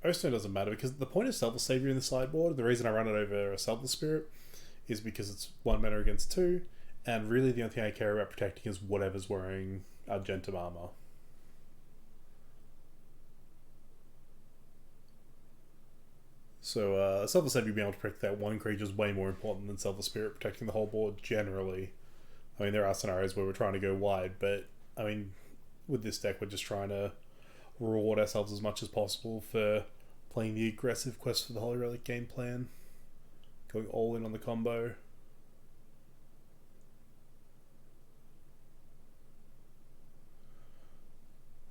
Oathstone doesn't matter because the point of Selfless Savior in the sideboard, the reason I run it over a Selfless Spirit, is because it's 1 mana against 2, and really the only thing I care about protecting is whatever's wearing Argentum armor. So Selfless Savior being able to protect that 1 creature is way more important than Selfless Spirit protecting the whole board generally. I mean, there are scenarios where we're trying to go wide, but I mean, with this deck we're just trying to reward ourselves as much as possible for Playing the aggressive Quest for the Holy Relic game plan. Going all in on the combo.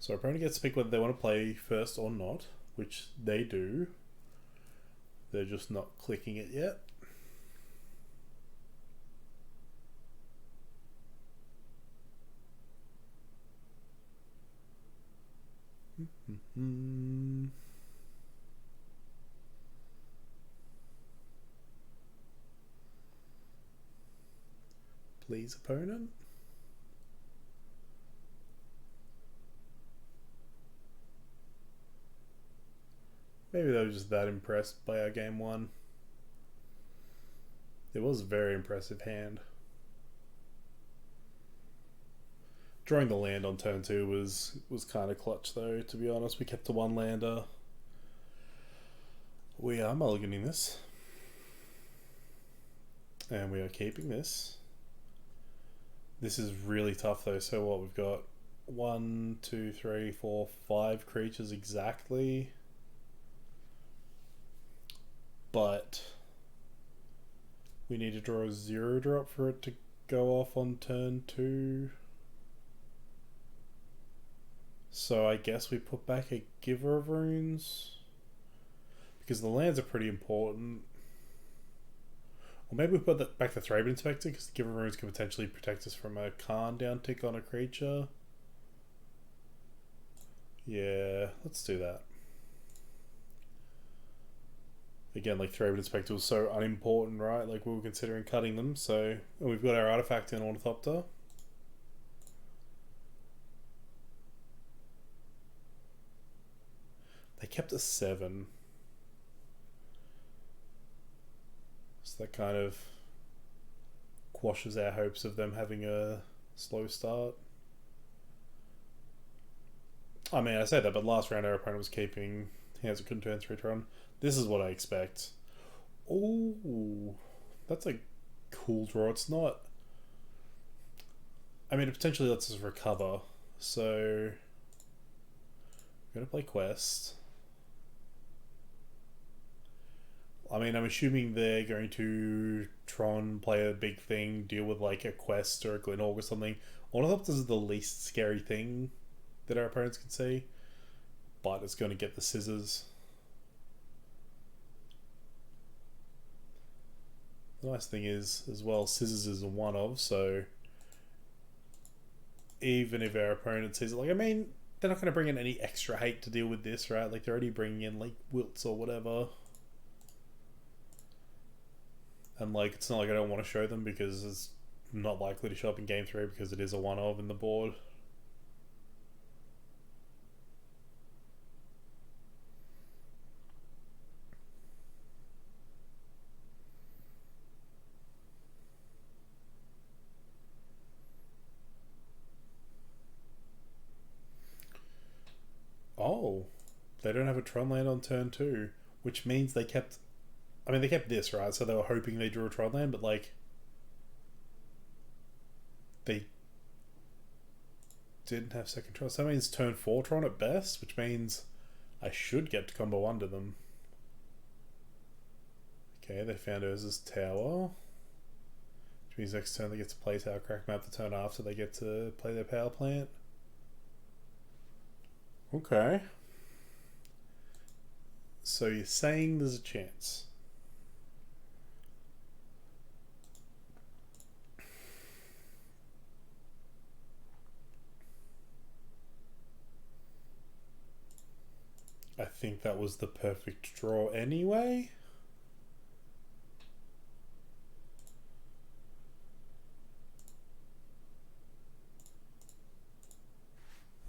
So our opponent gets to pick whether they want to play first or not, which they do. They're just not clicking it yet. Please, opponent. Maybe they were just that impressed by our game one. It was a very impressive hand. Drawing the land on turn 2 was kind of clutch though, to be honest. We kept the one lander. We are mulliganing this. And we are keeping this. This is really tough though. So what, we've got 1, 2, 3, 4, 5 creatures exactly. But we need to draw a 0-drop for it to go off on turn 2. So I guess we put back a Giver of Runes, because the lands are pretty important. Or maybe we put back the Thraben Inspector, because the Giver of Runes can potentially protect us from a Karn down tick on a creature. Yeah, let's do that. Again, like Thraben Inspector was so unimportant, right? Like we were considering cutting them, so we've got our artifact in Ornithopter. They kept a 7. So that kind of quashes our hopes of them having a slow start. I mean, I say that, but last round our opponent was keeping hands that couldn't turn 3 to run. This is what I expect. Oh, that's a cool draw. It's not... I mean, it potentially lets us recover. So, I'm going to play Quest. I mean, I'm assuming they're going to Tron, play a big thing, deal with like a Quest or a Glenorg or something. Ornithopter is the least scary thing that our opponents can see, but it's going to get the scissors. The nice thing is, as well, scissors is a one of, so even if our opponent sees it, like, I mean, they're not going to bring in any extra hate to deal with this, right? Like, they're already bringing in, like, wilts or whatever. And, like, it's not like I don't want to show them because it's not likely to show up in game 3 because it is a one of in the board. Oh, they don't have a Tron land on turn 2, which means they kept... I mean, they kept this, right? So they were hoping they drew a Tron land, but, like, they didn't have second Tron. So that means turn 4 Tron at best, which means I should get to combo under them. Okay, they found Urza's Tower, which means next turn they get to play Tower Crack Map. The turn after they get to play their power plant. Okay. So you're saying there's a chance. I think that was the perfect draw anyway.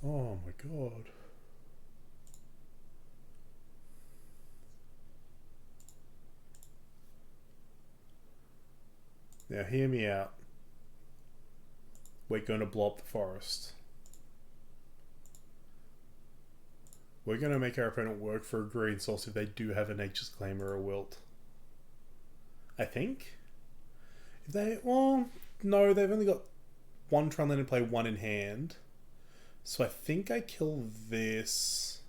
Oh my god. Now hear me out. We're going to blow up the forest. We're going to make our opponent work for a green source if they do have a Nature's Claim or a Wilt. I think. If they... Well, no, they've only got one Tron land and play one in hand. So I think I kill this.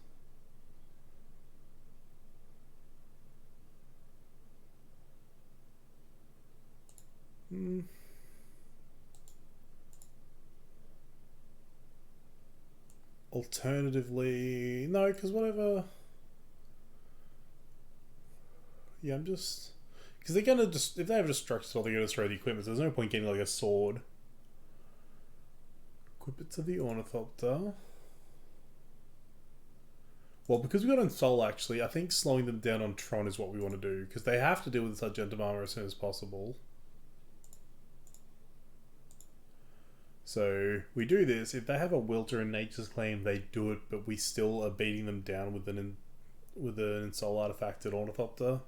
Hmm. Alternatively, no, because whatever. Yeah, I'm just because they're gonna just if they have destructible, they're gonna destroy the equipment. So there's no point getting like a sword. Equip it to the Ornithopter. Well, because we got on Sol, actually, I think slowing them down on Tron is what we want to do because they have to deal with this Argentum armor as soon as possible. So we do this. If they have a Wilter in Nature's Claim, they do it, but we still are beating them down with an Insol artifact at Ornithopter.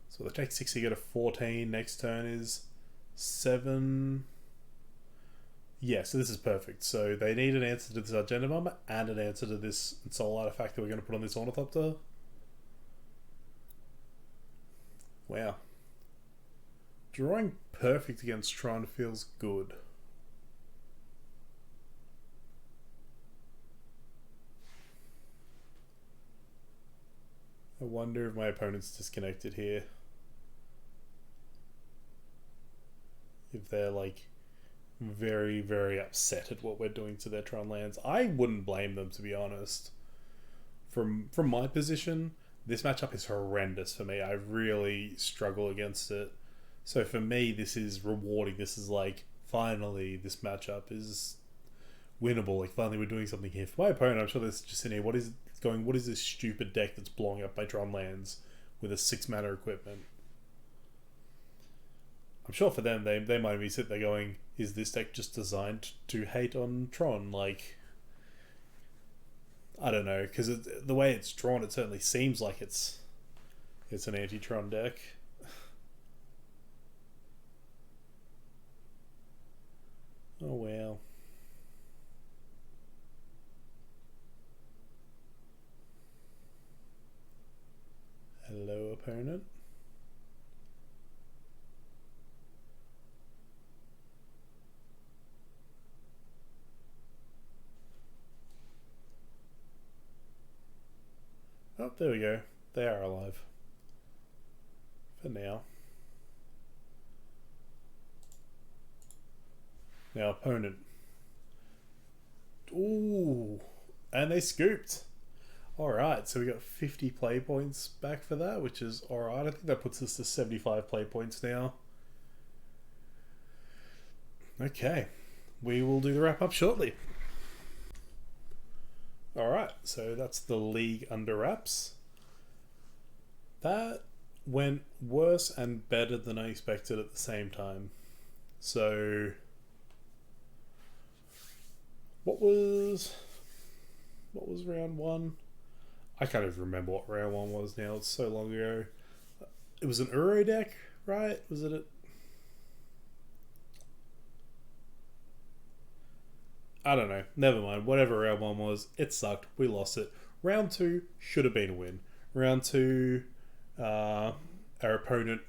So they take 6, you get a 14. Next turn is 7. Yeah, so this is perfect. So they need an answer to this Argentum armor and an answer to this Soul artifact that we're going to put on this Ornithopter. Wow. Drawing perfect against Tron feels good. I wonder if my opponent's disconnected here. If they're like very, very upset at what we're doing to their Tron lands. I wouldn't blame them, to be honest. From my position, this matchup is horrendous for me. I really struggle against it. So for me, this is rewarding. This is like, finally, this matchup is winnable. Like, finally, we're doing something here. For my opponent, I'm sure this is just in here. What is this stupid deck that's blowing up my Tron lands with a 6 mana equipment? I'm sure for them, they might be sitting there going, is this deck just designed to hate on Tron? Like, I don't know, because the way it's drawn, it certainly seems like it's an anti-Tron deck. Oh, wow. Hello, opponent. Oh, there we go. They are alive. For now. Now, opponent. Ooh. And they scooped. Alright, so we got 50 play points back for that, which is alright. I think that puts us to 75 play points now. Okay. We will do the wrap up shortly. Alright, so that's the league under wraps. That went worse and better than I expected at the same time. So, what was round 1? I can't even remember what round 1 was now. It's so long ago. It was an Uro deck, right? Was it I don't know. Never mind. Whatever round 1 was, it sucked. We lost it. Round 2 should have been a win. Round 2, our opponent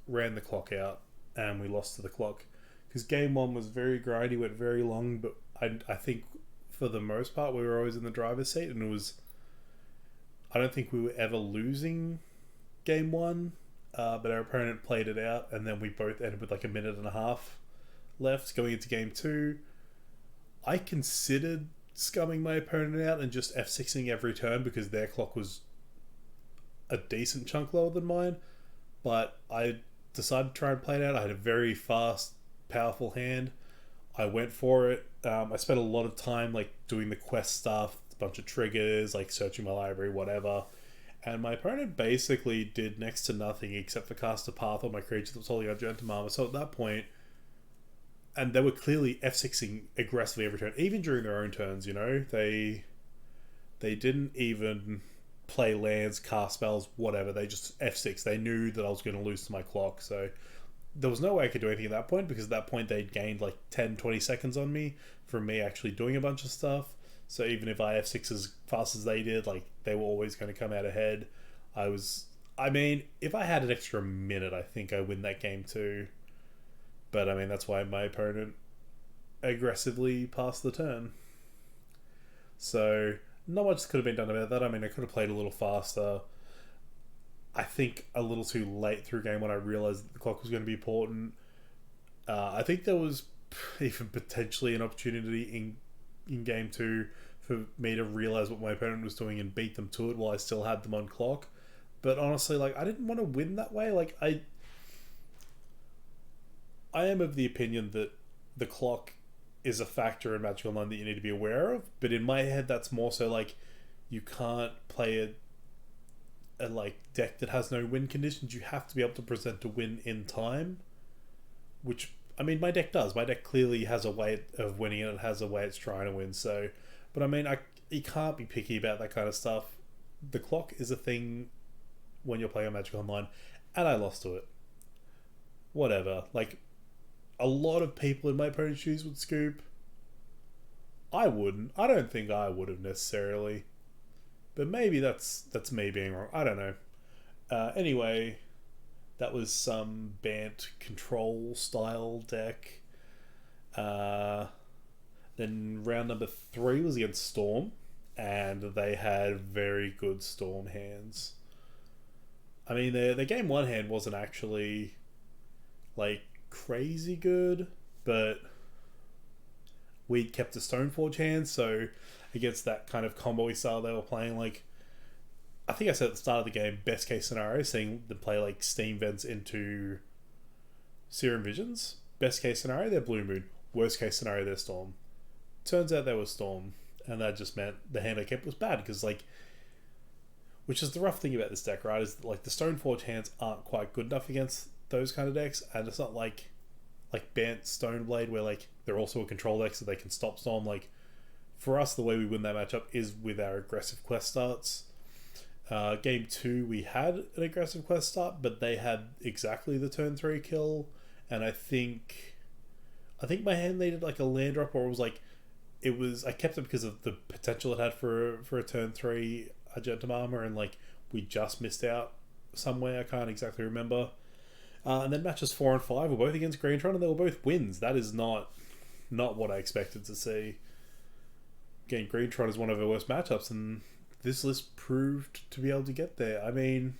ran the clock out and we lost to the clock. Because game 1 was very grindy, went very long, but I think for the most part we were always in the driver's seat, and it was... I don't think we were ever losing game 1, but our opponent played it out, and then we both ended with like a minute and a half left going into game 2. I considered scumming my opponent out and just F6ing every turn because their clock was a decent chunk lower than mine, but I decided to try and play it out. I had a very fast, powerful hand. I went for it. I spent a lot of time like doing the quest stuff, a bunch of triggers, like searching my library, whatever. And my opponent basically did next to nothing except for cast a path on my creature that was holding Argentum armor. So at that point, and they were clearly F6ing aggressively every turn, even during their own turns, you know? They didn't even play lands, cast spells, whatever. They just F6. They knew that I was going to lose to my clock, so there was no way I could do anything at that point, because at that point they'd gained like 10-20 seconds on me from me actually doing a bunch of stuff. So even if I F6 as fast as they did, like, they were always going to come out ahead. I mean, if I had an extra minute, I think I win that game too. But I mean, that's why my opponent aggressively past the turn. So not much could have been done about that. I mean, I could have played a little faster. I think a little too late through game when I realised that the clock was going to be important. I think there was even potentially an opportunity in game 2 for me to realise what my opponent was doing and beat them to it while I still had them on clock. But honestly, like, I didn't want to win that way. Like, I am of the opinion that the clock is a factor in Magic Online that you need to be aware of. But in my head, that's more so like you can't play a like deck that has no win conditions. You have to be able to present a win in time. Which, I mean, my deck does. My deck clearly has a way of winning and it has a way it's trying to win. So, but I mean, you can't be picky about that kind of stuff. The clock is a thing when you're playing on Magic Online, and I lost to it. Whatever. Like, a lot of people in my opponent's shoes would scoop. I wouldn't. I don't think I would have necessarily. But maybe that's me being wrong. I don't know. Anyway, that was some Bant control style deck. Then round number 3 was against Storm, and they had very good Storm hands. I mean, their game 1 hand wasn't actually like crazy good, but we'd kept a Stoneforge hand, so against that kind of combo style they were playing, like, I think I said at the start of the game, best case scenario, seeing them play like Steam Vents into Serum Visions. Best case scenario, they're Blue Moon. Worst case scenario, they're Storm. Turns out they were Storm, and that just meant the hand I kept was bad, because like, which is the rough thing about this deck, right, is that, like, the Stoneforge hands aren't quite good enough against those kind of decks, and it's not like Bant Stoneblade, where like they're also a control deck so they can stop Storm. Like, for us, the way we win that matchup is with our aggressive quest starts. Game 2 we had an aggressive quest start, but they had exactly the turn 3 kill, and I think my hand needed like a land drop, or it was like, I kept it because of the potential it had for a turn 3 Argentum Armor, and like we just missed out somewhere, I can't exactly remember. And then matches 4 and 5 were both against Greentron, and they were both wins. That is not what I expected to see. Again, Greentron is one of our worst matchups, and this list proved to be able to get there. I mean,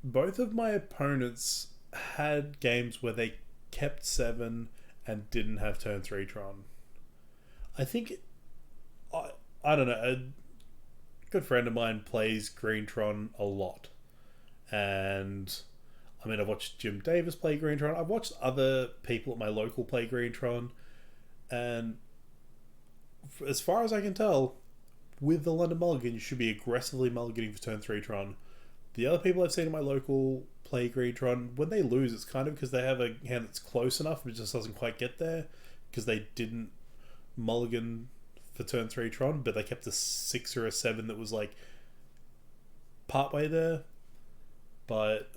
both of my opponents had games where they kept 7 and didn't have turn 3 Tron. I think, I don't know, a good friend of mine plays Greentron a lot, and I mean, I've watched Jim Davis play Greentron. I've watched other people at my local play Greentron, and as far as I can tell, with the London Mulligan, you should be aggressively mulliganing for turn 3 Tron. The other people I've seen in my local play Greentron, when they lose, it's kind of because they have a hand that's close enough, but it just doesn't quite get there, because they didn't mulligan for turn 3 Tron, but they kept a 6 or a 7 that was like partway there. But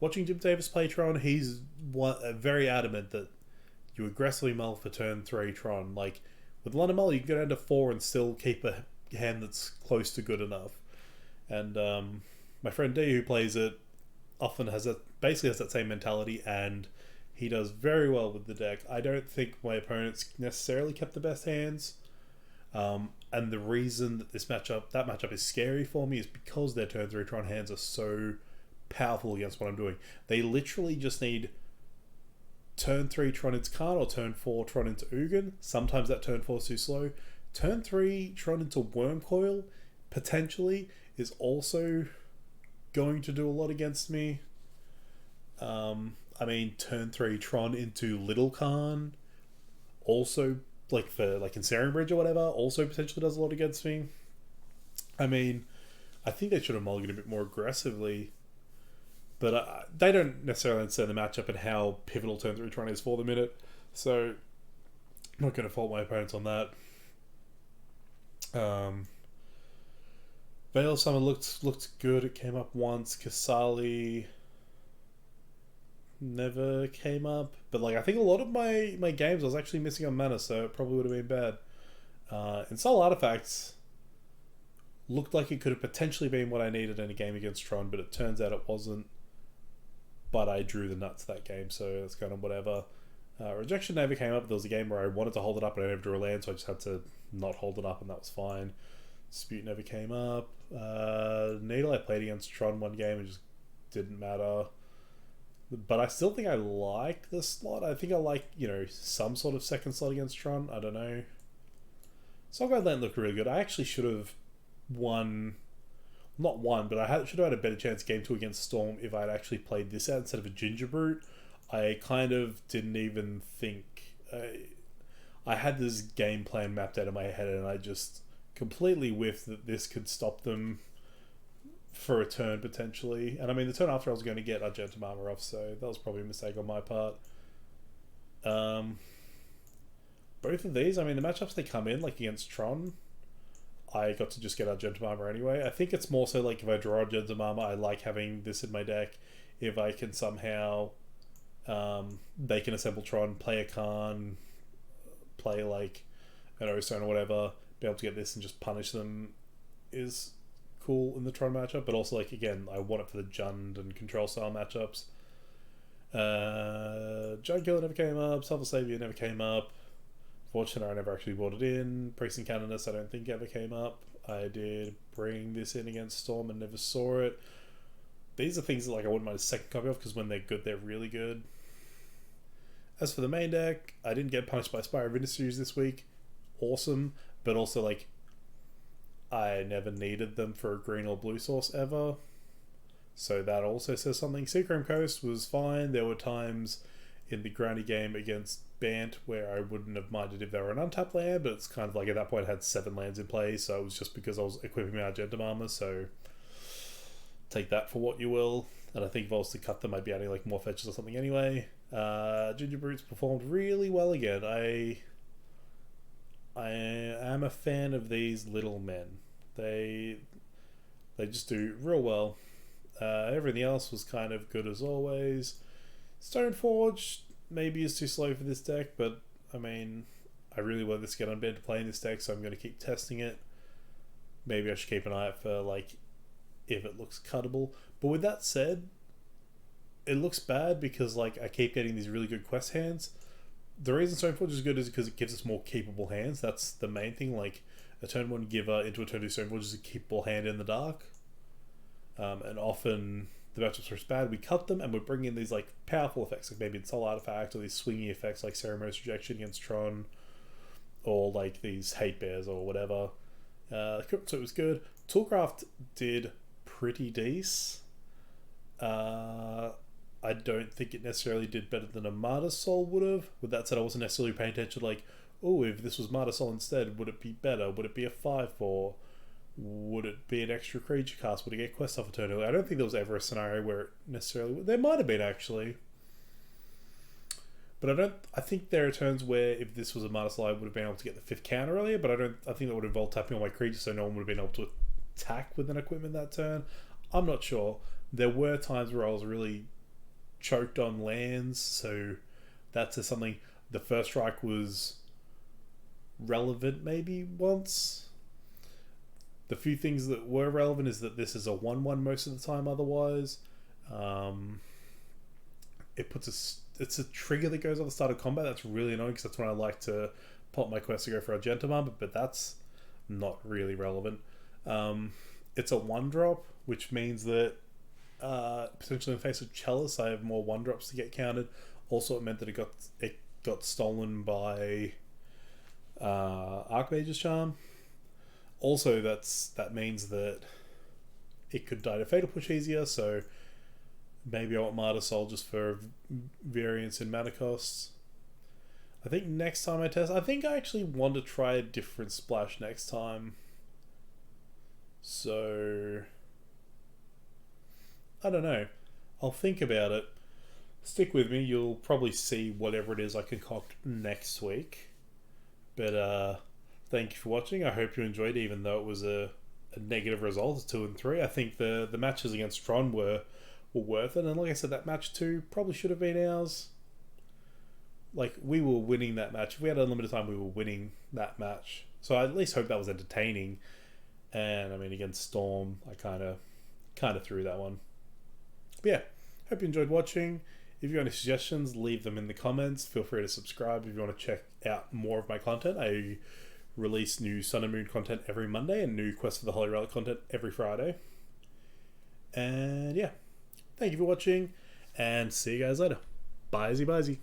watching Jim Davis play Tron, he's very adamant that you aggressively mull for turn 3 Tron. Like, with London Mull, you can go down to 4 and still keep a hand that's close to good enough. And my friend D, who plays it, often basically has that same mentality, and he does very well with the deck. I don't think my opponents necessarily kept the best hands. And the reason that that matchup is scary for me is because their turn 3 Tron hands are so powerful against what I'm doing. They literally just need turn 3 Tron into Khan or turn 4 Tron into Ugin. Sometimes that turn 4 is too slow. Turn 3 Tron into Wormcoil potentially is also going to do a lot against me. I mean, turn 3 Tron into Little Khan also, like for like in Searing Bridge or whatever, also potentially does a lot against me. I mean, I think they should have mulliganed a bit more aggressively, but they don't necessarily understand the matchup and how pivotal turn 3 Tron is for them in it, so I'm not going to fault my opponents on that. Veil of Summer looked good. It came up once. Kasali never came up, but like I think a lot of my games I was actually missing on mana, so it probably would have been bad. And Soul Artifacts looked like it could have potentially been what I needed in a game against Tron, but it turns out it wasn't. But I drew the nuts that game, so that's kind of whatever. Rejection never came up. There was a game where I wanted to hold it up and I never drew a land, so I just had to not hold it up, and that was fine. Dispute never came up. Needle I played against Tron one game and just didn't matter. But I still think I like the slot. I think I like, some sort of second slot against Tron. I don't know. Soulguide Land looked really good. I actually should have won... Not won, but I should have had a better chance game 2 against Storm if I had actually played this out instead of a Ginger Brute. I kind of didn't even think... I had this game plan mapped out in my head and I just completely whiffed that this could stop them for a turn potentially. And I mean, the turn after I was going to get Argentum Armor off, so that was probably a mistake on my part. Both of these, I mean, the matchups they come in, like against Tron, I got to just get Argentum Armor anyway. I think it's more so like if I draw Argentum Armor, I like having this in my deck. If I can somehow... they can assemble Tron, play a Khan, play like an O-Stone or whatever, be able to get this and just punish them is cool in the Tron matchup. But also, like, again, I want it for the Jund and control style matchups. Jund Killer never came up, Self Savior never came up. Fortunately, I never actually brought it in. Priest and Canonist I don't think ever came up. I did bring this in against Storm and never saw it. These are things that like I wouldn't mind a second copy of, because when they're good, they're really good. As for the main deck, I didn't get punished by Spire of Industries this week. Awesome. But also, like, I never needed them for a green or blue source ever. So that also says something. Seachrome Coast was fine. There were times in the granny game against Bant where I wouldn't have minded if they were an untapped land, but it's kind of like at that point I had 7 lands in play, so it was just because I was equipping my Argentum Armor, so take that for what you will. And I think if I was to cut them, I'd be adding like more fetches or something anyway. Ginger Brutes performed really well again. I am a fan of these little men. They just do real well. Everything else was kind of good as always. Stoneforge maybe is too slow for this deck, but I mean, I really want this to get unbanned to play in this deck, so I'm going to keep testing it. Maybe I should keep an eye out for like if it looks cuttable. But with that said, it looks bad because like I keep getting these really good quest hands. The reason Stoneforge is good is because it gives us more capable hands. That's the main thing. Like a turn 1 giver into a turn 2 Stoneforge is a capable hand in the dark. And often the matchups are bad, we cut them and we bring in these like powerful effects, like maybe it's Soul Artifact or these swingy effects like Ceremonious Rejection against Tron, or like these Hate Bears or whatever. So it was good. Toolcraft did pretty decent. I don't think it necessarily did better than a Martyr Soul would have. With that said, I wasn't necessarily paying attention to like, oh, if this was Martyr Soul instead, would it be better? Would it be a 5/4? Would it be an extra creature cast? Would it get quest off a turn early? I don't think there was ever a scenario where it necessarily... There might have been, actually. But I think there are turns where if this was a Martyr Soul, I would have been able to get the 5th counter earlier, but I think that would involve tapping all my creatures, so no one would have been able to attack with an equipment that turn. I'm not sure. There were times where I was really choked on lands, so that's something. The first strike was relevant maybe once. The few things that were relevant is that this is a 1/1 most of the time otherwise. It puts it's a trigger that goes on the start of combat. That's really annoying because that's when I like to pop my quest to go for Argentum Armor, but that's not really relevant. It's a 1-drop, which means that potentially in the face of Chalice, I have more 1-drops to get counted. Also, it meant that it got stolen by Archmage's Charm. Also, that means that it could die to Fatal Push easier, so maybe I want Martyr Soul just for variance in mana costs. I think next time I test, I think I actually want to try a different splash next time. So, I don't know. I'll think about it. Stick with me, you'll probably see whatever it is I concoct next week. But, thank you for watching. I hope you enjoyed, even though it was a negative result. It's 2 and 3. I think the matches against Tron were worth it. And like I said, that match 2 probably should have been ours. Like, we were winning that match. If we had unlimited time, we were winning that match. So I at least hope that was entertaining. And, I mean, against Storm, I kind of threw that one. But yeah, hope you enjoyed watching. If you have any suggestions, leave them in the comments. Feel free to subscribe if you want to check out more of my content. I release new Sun and Moon content every Monday and new Quest for the Holy Relic content every Friday. And yeah, thank you for watching, and see you guys later. Bye-zy.